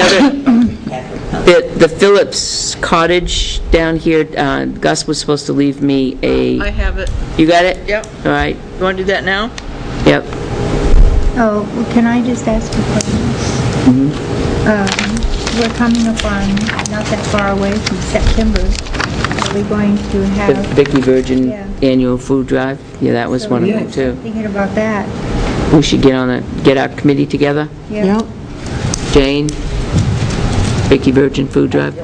Phillips Cottage down here, Gus was supposed to leave me I have it. you got it? Yep. All right, You want to do that now? yep. Oh, well, can I just ask a question? We're coming up on, not that far away from September. Are we going to The have, Vicky Virgin Yeah. Annual Food Drive, yeah, that was one of them, too. thinking about that? We should get our committee together, Yeah. Jane, Vicky Virgin Food Drive, I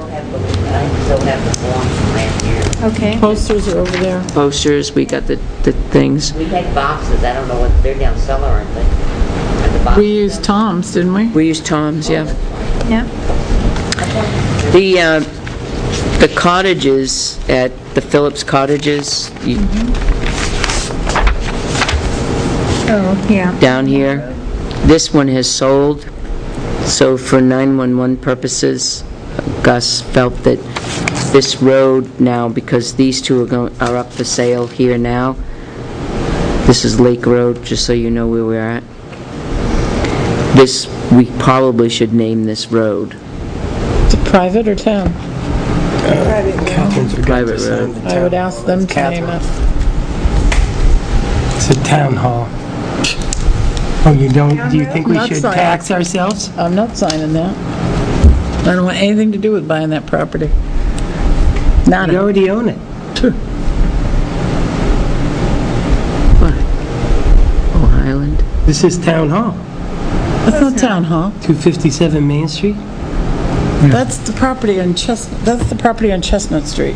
still have the forms from last year. Okay. Posters are over there. posters, we got the things. We had boxes, I don't know what, they're down cellar, aren't they? Are the boxes We used down- Tom's, didn't we? We use Tom's, yeah. Yeah. The cottages at the Phillips Cottages, Oh, yeah. down here, this one has sold, so for 911 purposes, Gus felt that this road now, because these two are up for sale here now, this is Lake Road, just so you know where we're at. This, we probably should name this road. Is it private or town? Catherine's forgot Private to sign road. the I would town. ask them to name it. It's a town hall. Oh, you don't, do you think we Not should sign. tax ourselves? I'm not signing that. I don't want anything to do with buying that property. You Nada. already own it. What? Oh, Highland? This is town hall, That's not town hall. 257 Main Street. That's the property on Chestnut Street.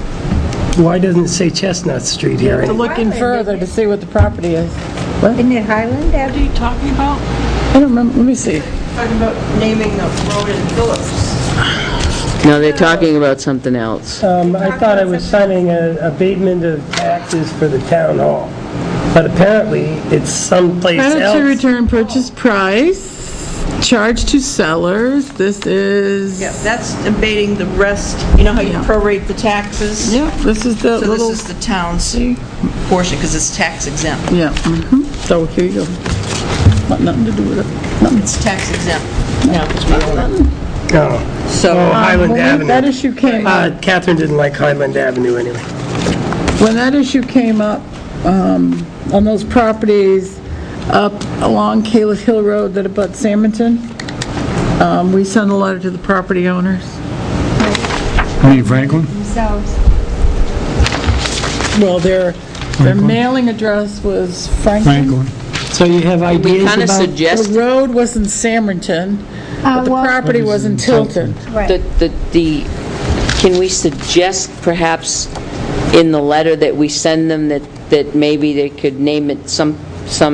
Why doesn't it say Chestnut Street here? To look in further to see what the property is. Isn't it Highland What are Avenue? you talking about? I don't remember, let me see. Talking about naming the road in Phillips. No, they're talking about something else. I thought I was signing an abatement of taxes for the town hall, but apparently it's someplace Credit to else. return purchase price, charge to sellers, this is... Yeah, that's abating the rest. You know how you Yeah. prorate the taxes? Yeah, this is the So little... this is the town's portion, because it's tax exempt. Yeah, so here you go. Nothing to do with it. Nothing. It's tax exempt now, because we own it. Oh, So, Highland When Avenue. that issue came up, Catherine didn't like Highland Avenue anyway. when that issue came up, on those properties up along Caleb Hill Road that abut Samerton, we sent a letter to the property owners. I mean Franklin? Themselves. Well, their mailing address was Franklin. Franklin. So you have We ideas kind of about... The suggest road was in Samerton, but the well- property was in Tilton. Right. can we suggest perhaps in the letter that we send them that maybe they could name it some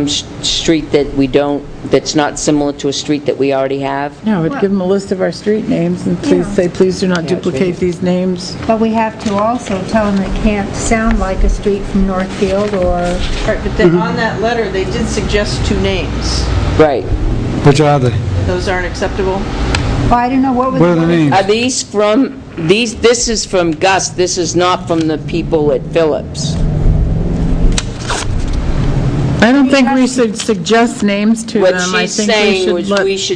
street that we don't, that's not similar to a street that we already have? Yeah, we'd give them a list of our street names and please Yeah. say, please do not duplicate these names. But we have to also tell them it can't sound like a street from Northfield or, right, but then on that letter, they did suggest two names. Right. Which are they? Those aren't acceptable? well, I don't know, what was... What are the names? Are these from, this is from Gus, this is not from the people at Phillips. I don't think we should suggest names to What them. I she's think saying was It's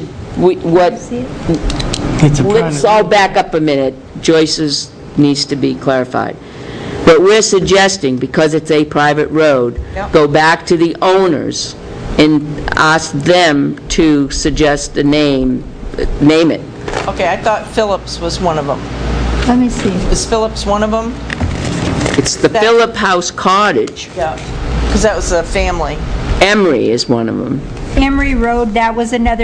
a let's private... all back up a minute. Joyce's needs to be clarified. But we're suggesting, because it's a private road, Yep. go back to the owners and ask them to suggest a name it. Okay, I thought Phillips was one of them. Let me see. Is Phillips one of them? It's the That- Phillip House Cottage. Yeah. Because that was a family. Emery is one of them, Emery Road, that was a member.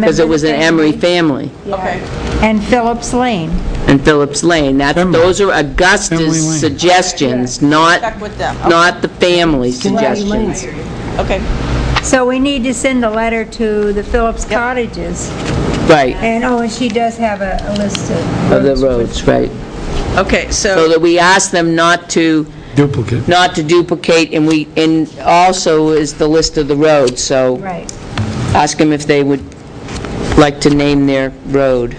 because it was an Emery family. Okay. And Phillips Lane. And Phillips Lane, those are Emily Augusta's Lane. suggestions, Check not, with them. not the family's suggestions. Okay. So we need to send a letter to the Phillips Cottages. Right, And she does have a list of... of the roads, right. Okay, So so, that we ask them not to Duplicate. duplicate, and also is the list of the roads, so Right. ask them if they would like to name their road.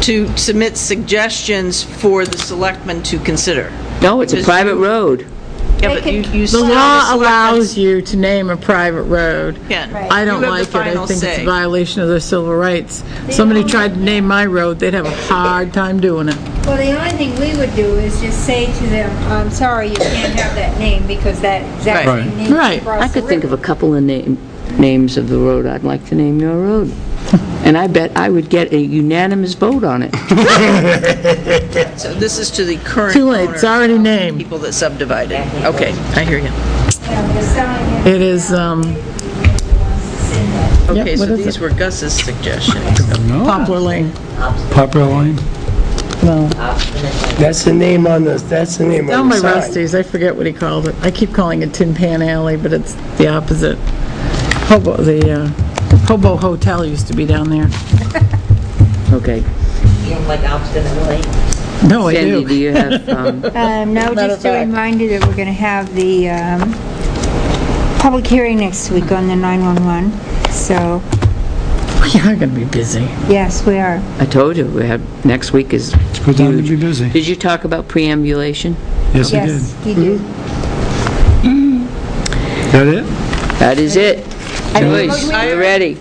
to submit suggestions for the selectmen to consider. No, it's a Because private you- road. Yeah, but you The still, law allows you to name a private road. can. I don't You have like the it. I final think it's say. a violation of their civil rights. Somebody tried to name my road, they'd have a hard time doing it. Well, the only thing we would do is just say to them, I'm sorry, you can't have that name because that exact Right. same name Right. is across I the could think of river. a couple of names of the road I'd like to name your road. And I bet I would get a unanimous vote on it. So this is to the current Too late, it's owners, already named. people that subdivided. Okay, I hear you. Just telling you, It is, Okay, Yep, so what is these it? were Gus's suggestions. No. Poplar Lane. Poplar Lane. No. That's the name on the Down sign. by Rusty's, I forget what he called it. I keep calling it Tin Pan Alley, but it's the opposite. The Hobo Hotel used to be down there. Okay. You don't like obstinate lane? No, I Sandy, do do. you have, No, Matter just of a fact. reminder that we're going to have the public hearing next week on the 911. So, We are gonna be busy. yes, we are. I told you, next week is It's a good time to be huge. busy. Did you talk about preambulation? Yes, I did. Yes, you do. That it? That is it. Joyce, we're ready.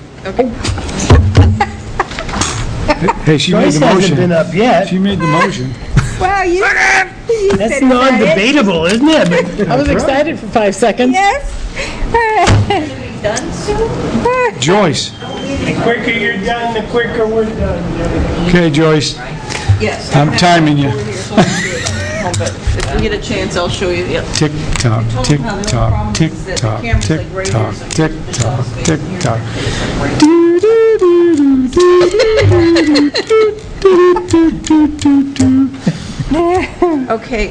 Hey, she made Joyce the hasn't been motion. up yet. She made the motion. Well, you said That's it. non-debatable, isn't it? I was excited for 5 seconds. Yes. Joyce. The quicker you're done, the quicker we're done. Okay, Joyce. Yes. I'm timing you. If we get a chance, I'll show you. Yep. Tick tock, Told tick them how the only tock, problem tick is that the tock, camera's tick like right here, tock, so tick there's tock, no space tick in here. tock. Okay,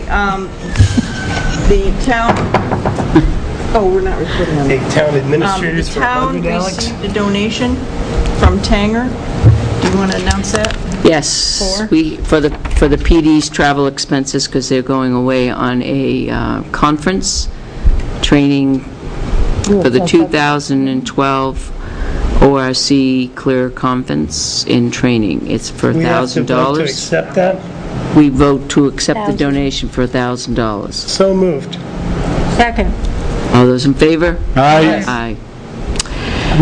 the town, oh, we're not recording on that. Take town The administrators for town 100, Alex. received a donation from Tanger. Do you want to announce that? Yes, for the PD's travel expenses, because they're going away on a conference, training for the 2012 ORC Clear Conference in training. It's for We have to vote to $1,000. accept that? We vote to accept the donation for $1,000. So moved. Second. All those in favor? Aye, Aye.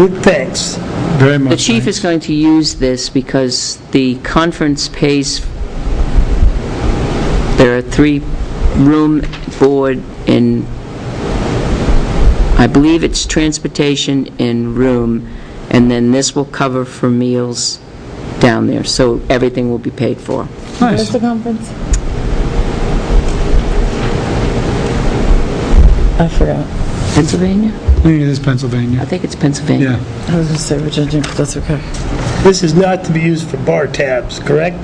With thanks. very much. The chief is going to use this because the conference pays, there are 3 room, board, and I believe it's transportation and room, and then this will cover for meals down there, so everything will be paid for. Where's Nice. the conference? I forgot. Pennsylvania? I think it is I Pennsylvania. think it's Pennsylvania. Yeah. I was gonna say Virginia, but that's okay. This is not to be used for bar tabs, correct?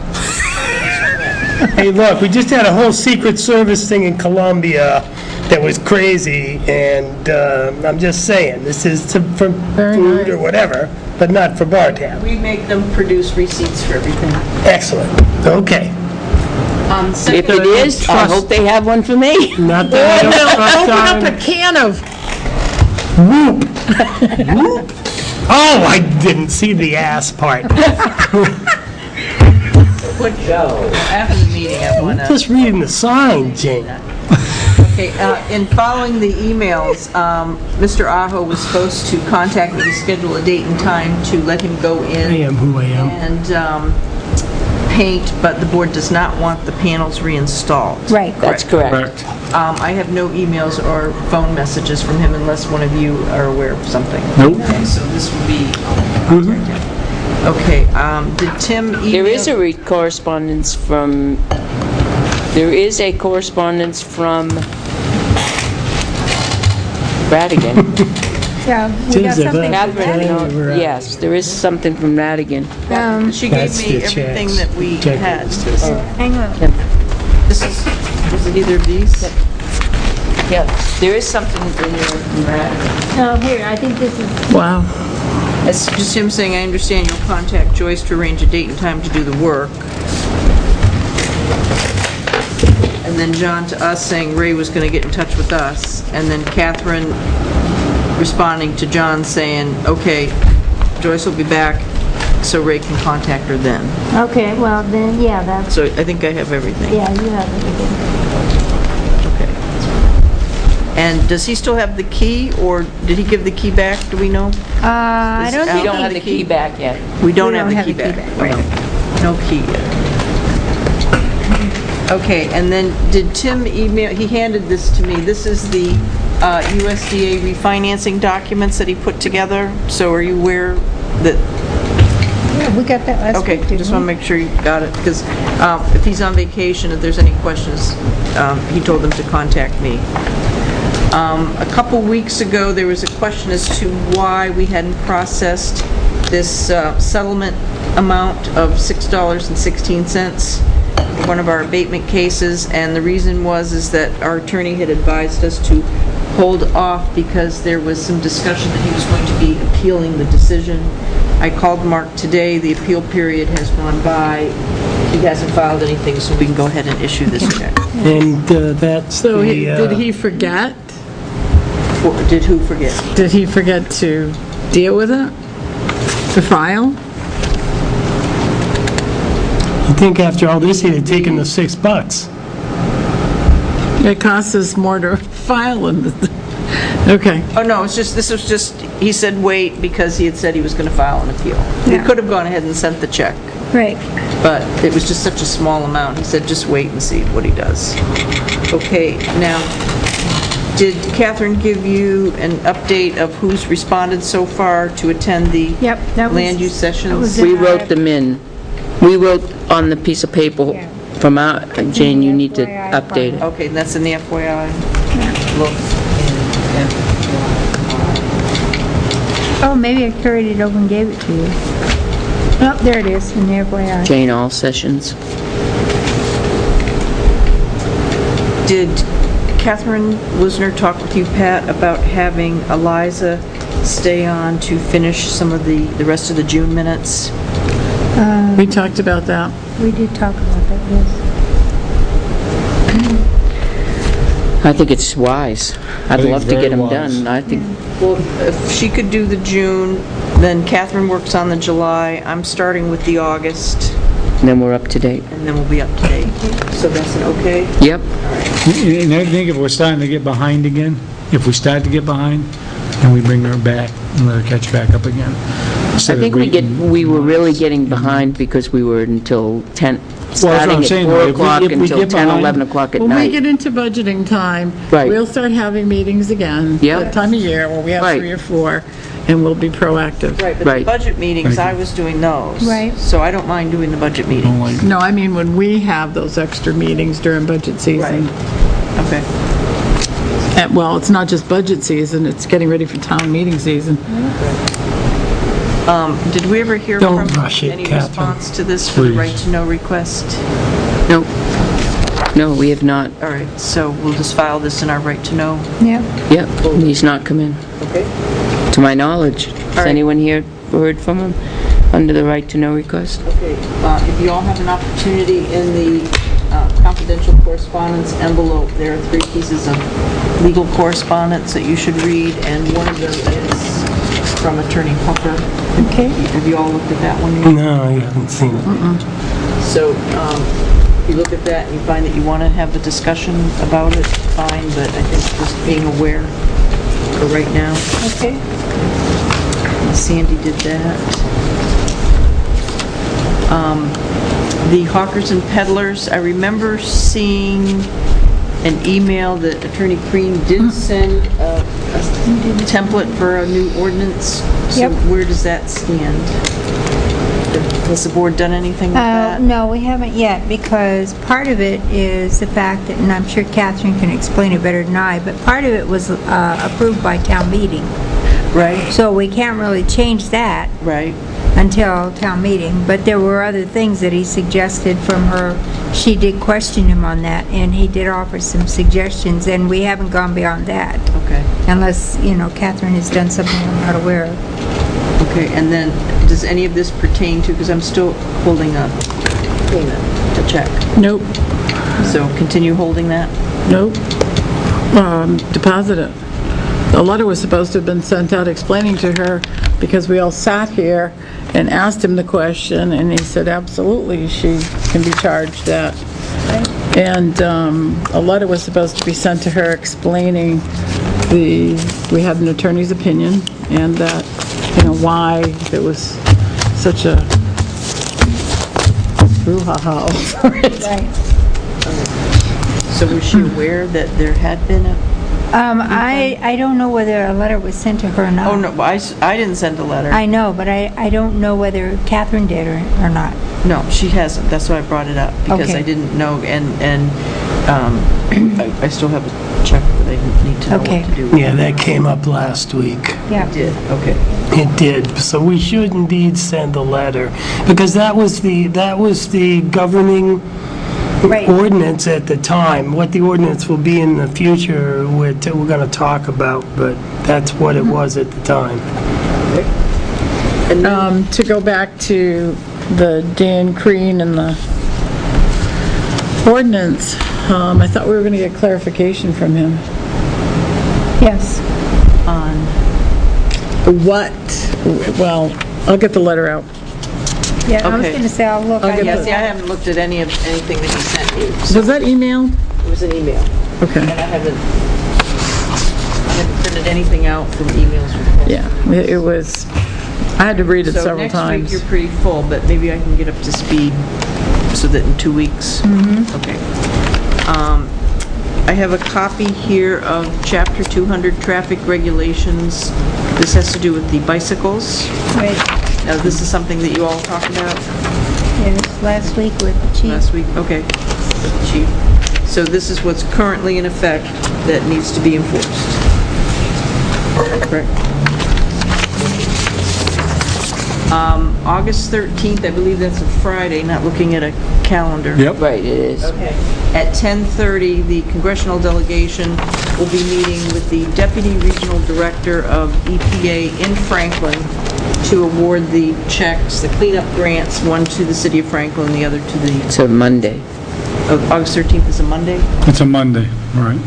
Hey, look, we just had a whole Secret Service thing in Colombia that was crazy, and I'm just saying, this is for Very food or nice. whatever, but not for bar tab. We make them produce receipts for everything. Excellent. Okay. If it is, I hope they have one for me. Not that I don't trust Open our- up a can of, Oh, I didn't see the ass part. After the meeting, I want to... Just reading the sign, Jane. Okay, in following the emails, Mr. Aho was supposed to contact me to schedule a date and time to let him go I in am who I am. and paint, but the board does not want the panels reinstalled. Right. That's correct. I have no emails or phone messages from him unless one of you are aware of something. Nope. Okay, so this will be, okay, did Tim email? There is a correspondence from Radigan. Yeah, we got Seems something from Catherine, Patty. no. yes, there is something from Radigan. She gave That's me the everything checks. that we Check had. register. Hang on. This is it either of these? Yeah, there is something in there from Radigan. No, here, I think this is, Wow. It's just him saying, I understand you'll contact Joyce to arrange a date and time to do the work. And then John to us saying Ray was going to get in touch with us. And then Catherine responding to John saying, okay, Joyce will be back, so Ray can contact her then. okay, well, then, yeah, that's, So I think I have everything. yeah, you have everything. Okay. And does he still have the key, or did he give the key back? Do we know? I don't We think We don't have he, the key back yet. We don't have the key back. right. No key yet. Okay, and then did Tim email, he handed this to me. This is the USDA refinancing documents that he put together. So are you aware that, Yeah, we got that last week, okay, didn't just want to we? make sure you got it, because if he's on vacation, if there's any questions, he told them to contact me. A couple weeks ago, there was a question as to why we hadn't processed this settlement amount of $6.16 for one of our abatement cases, and the reason is that our attorney had advised us to hold off because there was some discussion that he was going to be appealing the decision. I called Mark today, the appeal period has gone by, he hasn't filed anything, so we can go ahead and issue this check. And that's So the, did he forget? Or did who forget? Did he forget to deal with it? To file? you think after all this, he'd have taken the $6? It costs us more to file than the... Okay. Oh, no, this was just, he said wait because he had said he was going to file an appeal. We could have gone ahead and sent the check, Right. but it was just such a small amount. He said just wait and see what he does. Okay, now, did Catherine give you an update of who's responded so far to attend the Yep, that was... land use sessions? that was We in our- wrote them in. We wrote on the piece of paper Yeah. from our, Jane, you need to FYI update it. Okay, and that's in the FYI? Look in FYI. Oh, maybe I carried it over and gave it to you. Oh, there it is, in the FYI. Jane, all sessions. Did Catherine Wisner talk with you, Pat, about having Eliza stay on to finish some of the rest of the June minutes? We talked about that. We did talk about that, yes. I think it's wise. I'd think love it's to get very them wise. done. I think, Well, if she could do the June, then Catherine works on the July. I'm starting with the August, then we're up to date. and then we'll be up to date. So that's an okay? Yep. And I think if we're starting to get behind again, if we start to get behind, then we bring her back and let her catch back up again. I think we were really getting behind because we were until 10, what starting I'm at saying, 4 though. If we- o'clock if we until get 10, behind- 11 o'clock at When we night. get into budgeting time, Right. we'll start having meetings again. Yep. That time of year where we have Right. 3 or 4, and we'll be proactive. Right, but the Right. budget meetings, Thank I you. was doing those. Right. So I don't mind doing the budget meetings. No, I mean when we have those extra meetings during budget season. Okay. Well, it's not just budget season, it's getting ready for town meeting season. Did we ever hear Don't from rush it, any Catherine. response to this for the Please. right-to-know request? No. No, we have not. All right, so we'll just file this in our right-to-know. Yeah. Yep, he's not come in, Okay. to my knowledge. Has right. anyone here heard from him under the right to know request? Okay, if you all have an opportunity in the confidential correspondence envelope, there are 3 pieces of legal correspondence that you should read, and one of them is from Attorney Pucker. Okay. Have you all looked at that one? No, I haven't seen it. So, if you look at that and you find that you want to have a discussion about it, fine, but I think just being aware for right now. Okay. Sandy did that. the hawkers and peddlers, I remember seeing an email that Attorney Crean did send a template for a new ordinance. So Yep. where does that stand? Has the board done anything with that? No, we haven't yet, because part of it is the fact that, and I'm sure Catherine can explain it better than I, but part of it was approved by town meeting. Right, So we can't really change that right. until town meeting, but there were other things that he suggested from her. She did question him on that, and he did offer some suggestions, and we haven't gone beyond that, Okay, unless, Catherine has done something I'm not aware of. okay, and then, does any of this pertain to, because I'm still holding a check, Nope, so continue holding that? nope. Deposit it. A letter was supposed to have been sent out explaining to her, because we all sat here and asked him the question, and he said, absolutely, she can be charged that. And a letter was supposed to be sent to her explaining we had an attorney's opinion, and that, why there was such a brouhaha over it. Right. So was she aware that there had been a, I don't know whether a letter was sent to her or not. oh, no, I didn't send a letter. I know, but I don't know whether Catherine did or not. No, she hasn't, that's why I brought it up, because Okay. I didn't know, and I still have a check that I need to know Okay. what to do with. Yeah, that came up last week. Yeah. Did, okay. It did, so we should indeed send a letter, because that was the governing Right. ordinance at the time. What the ordinance will be in the future, we're going to talk about, but that's what it was at the time. And then, To go back to the Dan Crean and the ordinance, I thought we were going to get clarification from him. Yes. on, What, well, I'll get the letter out. Yeah, I was Okay. going to say, I'll look. I'll get yeah, the- see, I haven't looked at anything that he sent you. So Was that email? it was an email, and Okay, I haven't printed anything out from emails from him. yeah, it was, I had to read it several So next times. week, you're pretty full, but maybe I can get up to speed so that in 2 weeks. Okay. I have a copy here of Chapter 200 Traffic Regulations. This has to do with the bicycles. Right. Now, this is something that you all talked about Yes, last week with the chief. last week? Okay. Chief. So this is what's currently in effect that needs to be enforced. Correct. August 13th, I believe that's a Friday, not looking at a calendar. Yep. Right, it is. Okay. At 10:30, the congressional delegation will be meeting with the Deputy Regional Director of EPA in Franklin to award the checks, the cleanup grants, one to the city of Franklin, the other to the, It's a Monday. oh, August 13th is a Monday? It's a Monday, right.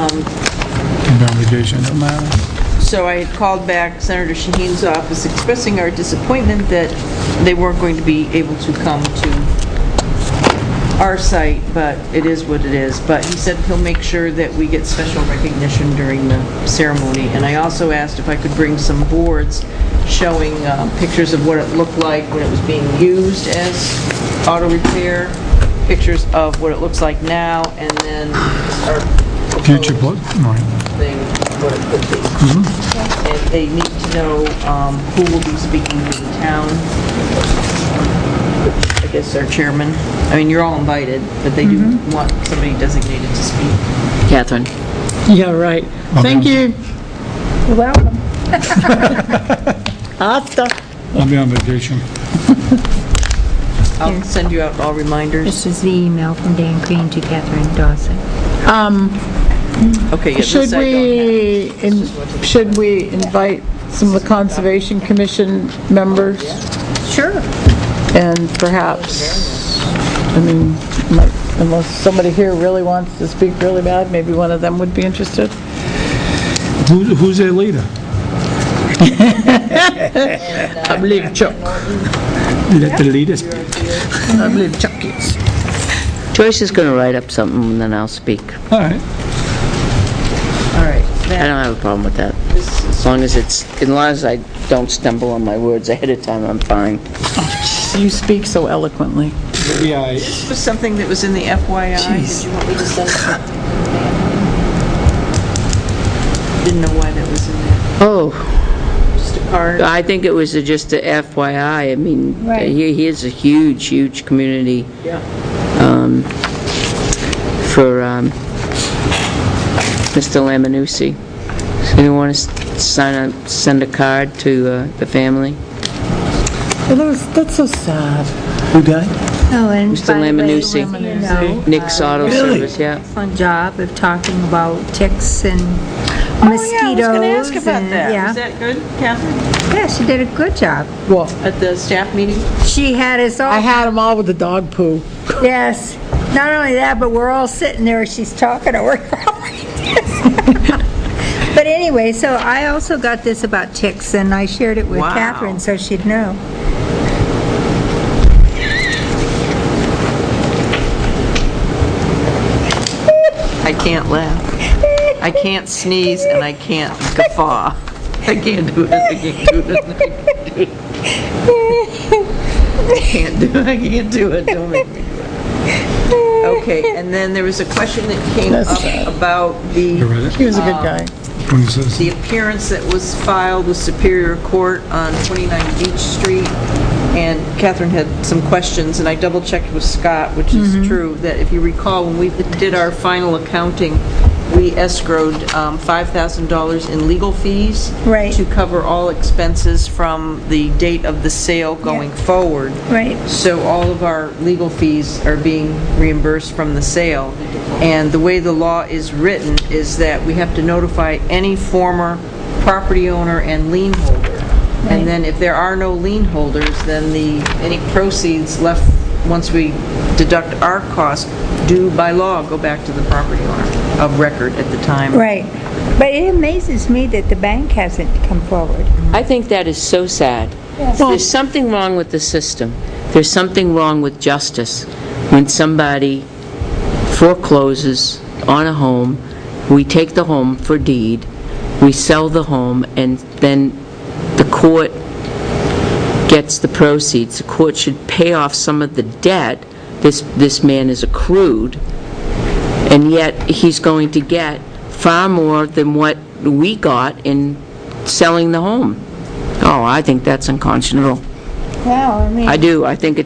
Be on vacation, don't matter. So I had called back Senator Shaheen's office expressing our disappointment that they weren't going to be able to come to our site, but it is what it is. But he said he'll make sure that we get special recognition during the ceremony. And I also asked if I could bring some boards showing pictures of what it looked like when it was being used as auto repair, pictures of what it looks like now, and then our Future, proposed right. thing, what it could be. And they need to know who will be speaking to the town. I guess our chairman. I mean, you're all invited, but they do want somebody designated to speak. Catherine? Yeah, right. Thank you. You're welcome. Hasta. I'll be on vacation. I'll send you out all reminders. This is the email from Dan Crean to Catherine Dawson. Okay, yeah, this Should I don't should we invite some of the Conservation Commission members? Sure. And perhaps, I mean, unless somebody here really wants to speak really bad, maybe one of them would be interested. Who's their leader? I believe Chuck. Let the leader speak. I believe Chuck is. Joyce is going to write up something, and then I'll speak. All right. All right. I don't have a problem with that. As long as I don't stumble on my words ahead of time, I'm fine. You speak so eloquently. Yeah, This was something that was in the FYI. Jeez. Did you want me to send something? Didn't know why that was in there. Oh, Just a card. I think it was just a FYI. I mean, Right. he is a huge, huge community Yeah. for Mr. Lamanucci. So you want to send a card to the family? That's so sad. Who died? Oh, and Mr. by the way, Lamanucci. you know, Nick's Auto Really? Service, yeah. excellent job of talking about ticks and Oh, mosquitoes. yeah, I was going to ask about and- that. Yeah, Was that good, Catherine? yeah, she did a good job. Well, At the staff meeting? She had us all. I had them all with the dog poo. Yes. Not only that, but we're all sitting there, she's talking to her. But anyway, so I also got this about ticks, and I shared it with Wow. Catherine so she'd know. I can't laugh. I can't sneeze and I can't guffaw. I can't do it. I can't do it. I can't do it. Don't make me do it. Okay, and then there was a question that came That's up sad. about you read it? He was a good guy. When it says- the appearance that was filed with Superior Court on 29 Beach Street, and Catherine had some questions, and I double-checked with Scott, which is true, that if you recall, when we did our final accounting, we escrowed $5,000 in legal fees Right. to cover all expenses from the date of the sale going forward. Right. So all of our legal fees are being reimbursed from the sale. And the way the law is written is that we have to notify any former property owner and lien holder. And then if there are no lien holders, then any proceeds left, once we deduct our costs, do by law go back to the property owner of record at the time. Right. But it amazes me that the bank hasn't come forward. I think that is so sad. There's something wrong with the system. There's something wrong with justice when somebody forecloses on a home, we take the home for deed, we sell the home, and then the court gets the proceeds. The court should pay off some of the debt this man has accrued, and yet he's going to get far more than what we got in selling the home. Oh, I think that's unconscionable. Wow, I mean. I do. I think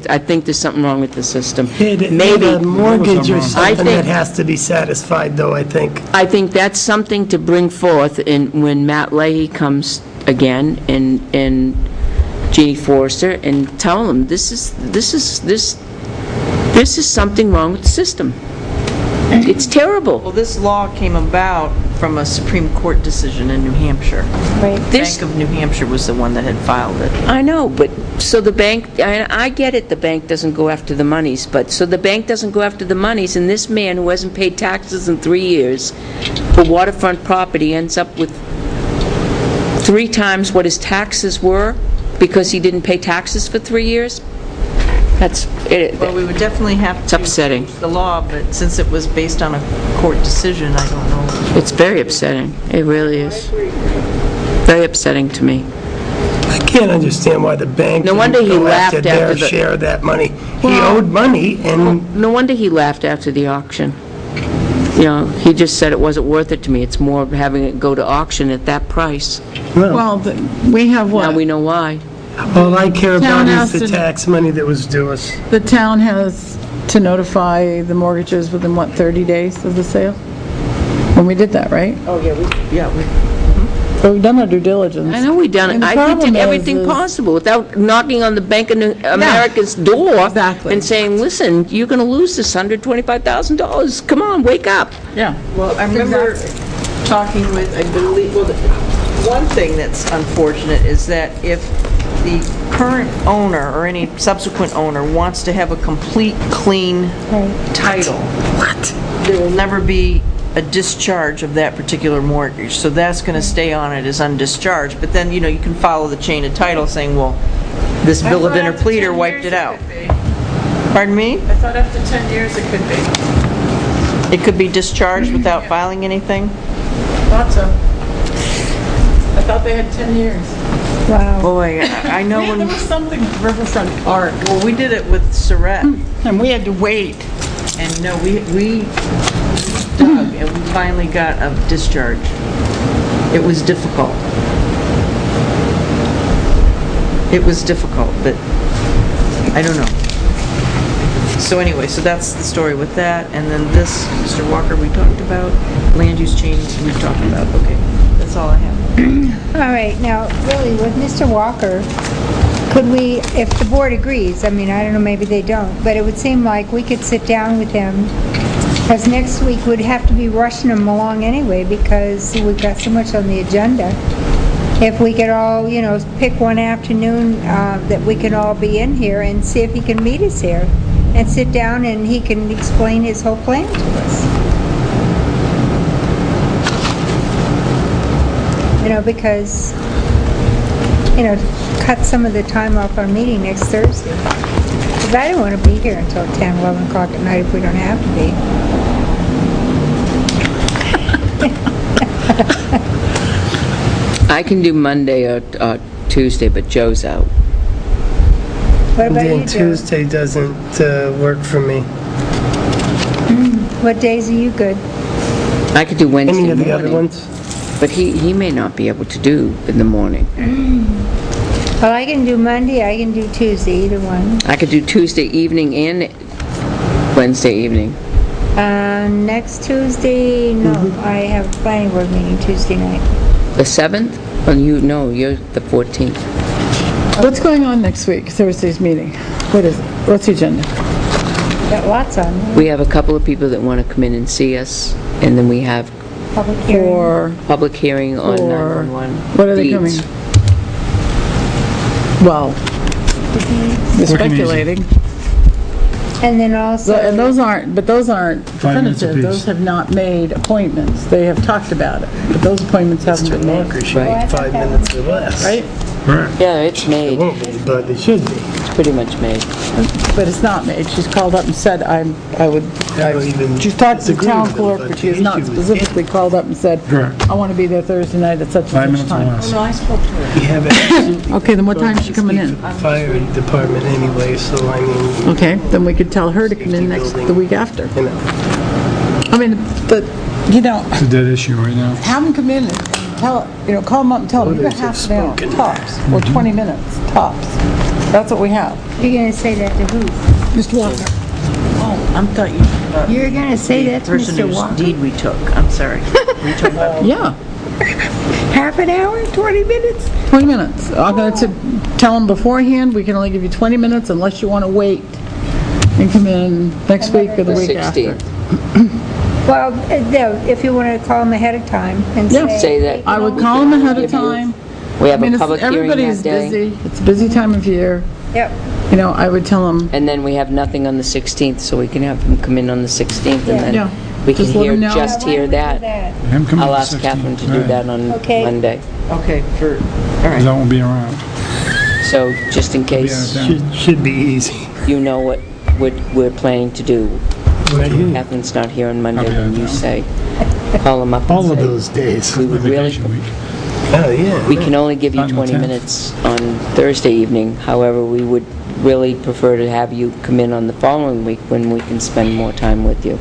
there's something wrong with the system. Maybe a mortgage or I something think- that has to be satisfied, though, I think. I think that's something to bring forth when Matt Leahy comes again and Jeannie Forrester, and tell them this is something wrong with the system. It's terrible. Well, this law came about from a Supreme Court decision in New Hampshire. Right. This- Bank of New Hampshire was the one that had filed it. I know, but, so the bank, I get it, the bank doesn't go after the monies, but, so the bank doesn't go after the monies, and this man who hasn't paid taxes in 3 years for waterfront property ends up with 3 times what his taxes were because he didn't pay taxes for 3 years? That's, Well, we would definitely have to... It's upsetting. change the law, but since it was based on a court decision, I don't know. it's very upsetting. It really is. Very upsetting to me. I can't understand why the bank No didn't wonder he go laughed after their after the- share of that money. He owed money, and No wonder he laughed after the auction. You know, he just said it wasn't worth it to me. It's more of having it go to auction at that price. Well, we have Now we what? know why. all I care Town about is has the to- tax money that was due us. The town has to notify the mortgages within, what, 30 days of the sale? When we did that, right? Oh, yeah, we... So we've done our due diligence. I know we done it. And the I problem did everything is- possible without knocking on the Bank of America's door exactly. and saying, listen, you're going to lose this $125,000. Come on, wake up. Yeah. Well, I remember talking with, I believe, well, one thing that's unfortunate is that if the current owner or any subsequent owner wants to have a complete, clean title, there will never be a discharge of that particular mortgage. So that's going to stay on it as undischarged. But then, you know, you can follow the chain of title saying, well, this bill of interpleader wiped it out. Pardon me? I thought after 10 years it could be. It could be discharged without filing anything? Thought so. I thought they had 10 years. Wow. Boy, I know There when, was something Riverfront Park, well, we did it with Surratt, and we had to wait. and no, we dug, and we finally got a discharge. It was difficult. It was difficult, but I don't know. So anyway, so that's the story with that, and then this, Mr. Walker, we talked about, land use change, we talked about, okay, that's all I have. All right, now, really, with Mr. Walker, could we, if the board agrees, I mean, I don't know, maybe they don't, but it would seem like we could sit down with him, because next week we'd have to be rushing him along anyway, because we've got so much on the agenda. If we could all, pick one afternoon that we can all be in here and see if he can meet us here, and sit down and he can explain his whole plan to us. Because, cut some of the time off our meeting next Thursday. Because I don't want to be here until 10, 11 o'clock at night if we don't have to be. I can do Monday or Tuesday, but Joe's out. What about you, Then Joe? Tuesday doesn't work for me. What days are you good? I could do Wednesday Any of morning. the other ones? But he may not be able to do in the morning. Well, I can do Monday, I can do Tuesday, either one. I could do Tuesday evening and Wednesday evening. Next Tuesday, no, I have a planning board meeting Tuesday night. The 7th? Well, you're the 14th. What's going on next week, Thursday's meeting? What is it? What's the agenda? Got lots on there. We have a couple of people that want to come in and see us, and then we have Public hearing. Or, public hearing on Or- 911. what are they deeds. coming? Well, we're Looking easy. speculating. And then also... And those aren't minutes definitive, apiece. those have not made appointments. They have talked about it, but those appointments haven't Mr. been made, Walker should Right. be 5 minutes or less. right? Correct. Yeah, it's It made. won't be, but it should be. It's pretty much made. But it's not made. She's called up and said, I don't even she's talked to the disagree town with them, clerk, but but she the has not issue is specifically called up and said, Correct. I want to be there Thursday night at such 5 and such minutes or time. less. No, I spoke to her. We have it. Okay, then what time is she coming in? Fire department anyway, so I mean, Okay, then we could tell her to come in the week after. you know. I mean, but, It's a dead issue right now. have them come in and tell, call them up and tell them, you got Others have half an hour, spoken. tops, or 20 minutes, tops. That's what we have. You're going to say that to who? Mr. Walker. Oh, I thought you... You're going to say that to Person Mr. whose Walker? deed we took, I'm sorry. Were you talking about? Yeah, Half an hour, 20 minutes? 20 minutes. I'm going to tell them beforehand, we can only give you 20 minutes unless you want to wait and come in next week or the The week after. 16th. Well, no, if you want to call them ahead of time and Yeah. say... Say that. I would call them ahead of time. We I have mean, a public hearing everybody's that day. busy. It's a busy time of year. Yep. I would tell them, And then we have nothing on the 16th, so we can have them come in on the 16th, and Yeah. then we can Just let hear, them know. just Why hear don't we do that. Him come in I'll the ask 16th. Catherine to do Right. that on Okay. Monday. Okay, all right. That won't be around. So, just in Be out of case town. Should be easy. you know what we're planning to do. Right here. Catherine's not here on Monday, I'll be out of then you town. say, call them up All and of say, those days. we would really, Vacation week. Oh, yeah. we can only give you Not on the 20 10th. minutes on Thursday evening. However, we would really prefer to have you come in on the following week when we can spend more time with you.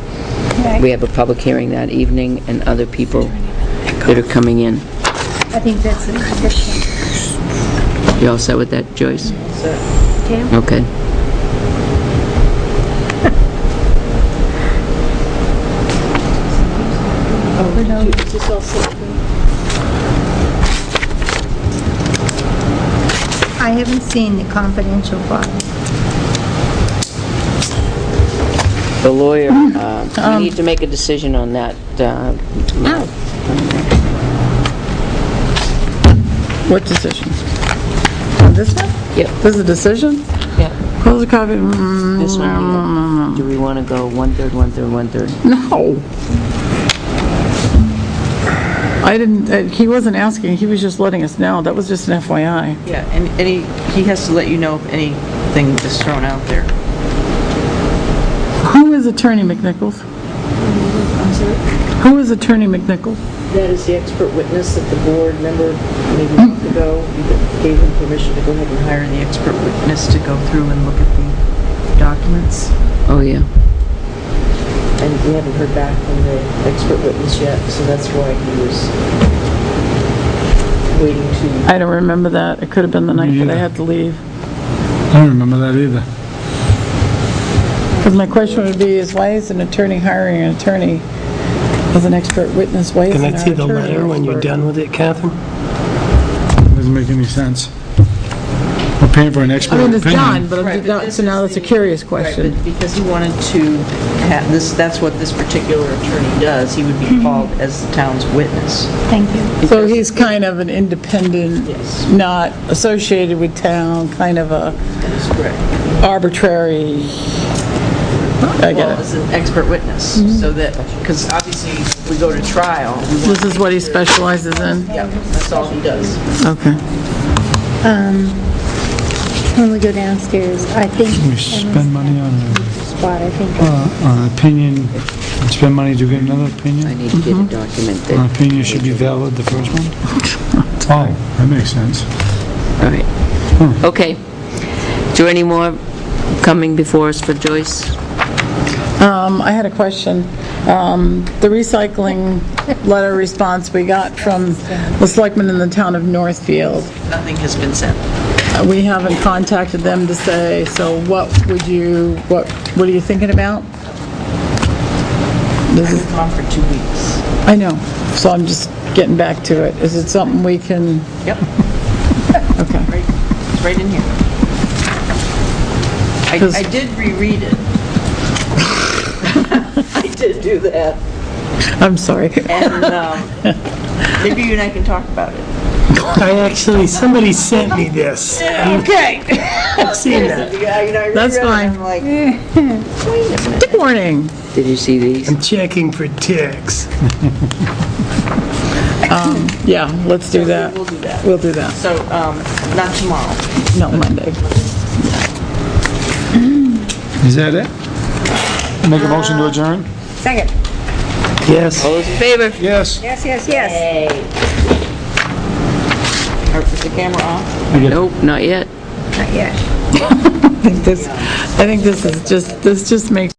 We have a public hearing that evening and other people that are coming in. I think that's a good point. You all set with that, Joyce? Tim? Okay. I haven't seen the confidential file. The lawyer, we need to make a decision on that. what decision? On this one? Yep. There's a decision? Yeah. Close the copy. This one, do we want to go one-third, one-third, one-third? No. I didn't, he wasn't asking, he was just letting us know. That was just an FYI. Yeah, and he has to let you know if anything is thrown out there. Who is Attorney McNichols? Who is Attorney McNichols? That is the expert witness that the board member maybe a month ago, you gave him permission to go ahead and hire the expert witness to go through and look at the documents. Oh, yeah. And we haven't heard back from the expert witness yet, so that's why he was waiting to... I don't remember that. It could have been the night that I had to leave. I don't remember that either. Because my question would be is, why is an attorney hiring an attorney as an expert witness? Why isn't Can I our see the attorney letter when you're expert? done with it, Catherine? Doesn't make any sense. We're paying for an expert I mean, opinion. it's done, but Right, but this so now is that's a the- curious Right, question. but because he wanted to have this, that's what this particular attorney does, he would be called as the town's witness. Thank you. So he's kind of an independent, Yes. not associated with town, kind of a That's correct. arbitrary, I get Well, it. as an expert witness, so that, because obviously if we go to trial, we want... This is what he specializes in? Yeah, that's all he does. Okay. When we go downstairs, I think... We spend money on Spot, I think. an opinion, spend money to get another I opinion? need to get a document An that... opinion should be valid, the first one? Oh, that makes sense. All right. Okay. Is there any more coming before us for Joyce? I had a question. The recycling letter response we got from the selectmen in the town of Northfield, Nothing has been sent. we haven't contacted them to say, so what are you thinking about? This is, It's gone for 2 weeks. I know, so I'm just getting back to it. Is it something we can, Yep, okay. right, it's right in here. I did reread it. I did do that, I'm sorry. and maybe you and I can talk about it. Somebody sent me this. Okay. I've seen that. Yeah, you know, I reread That's it, and fine. I'm like, wait a minute. Good morning. Did you see these? I'm checking for ticks. Yeah, let's do that. We'll do that. We'll do that. So, not tomorrow. No, Monday. Is that it? Make a motion to adjourn? Second. Yes. All those in favor? Yes. Yes, yes, yes. Is the camera off? Nope, not yet. Not yet. I think this is just, this just makes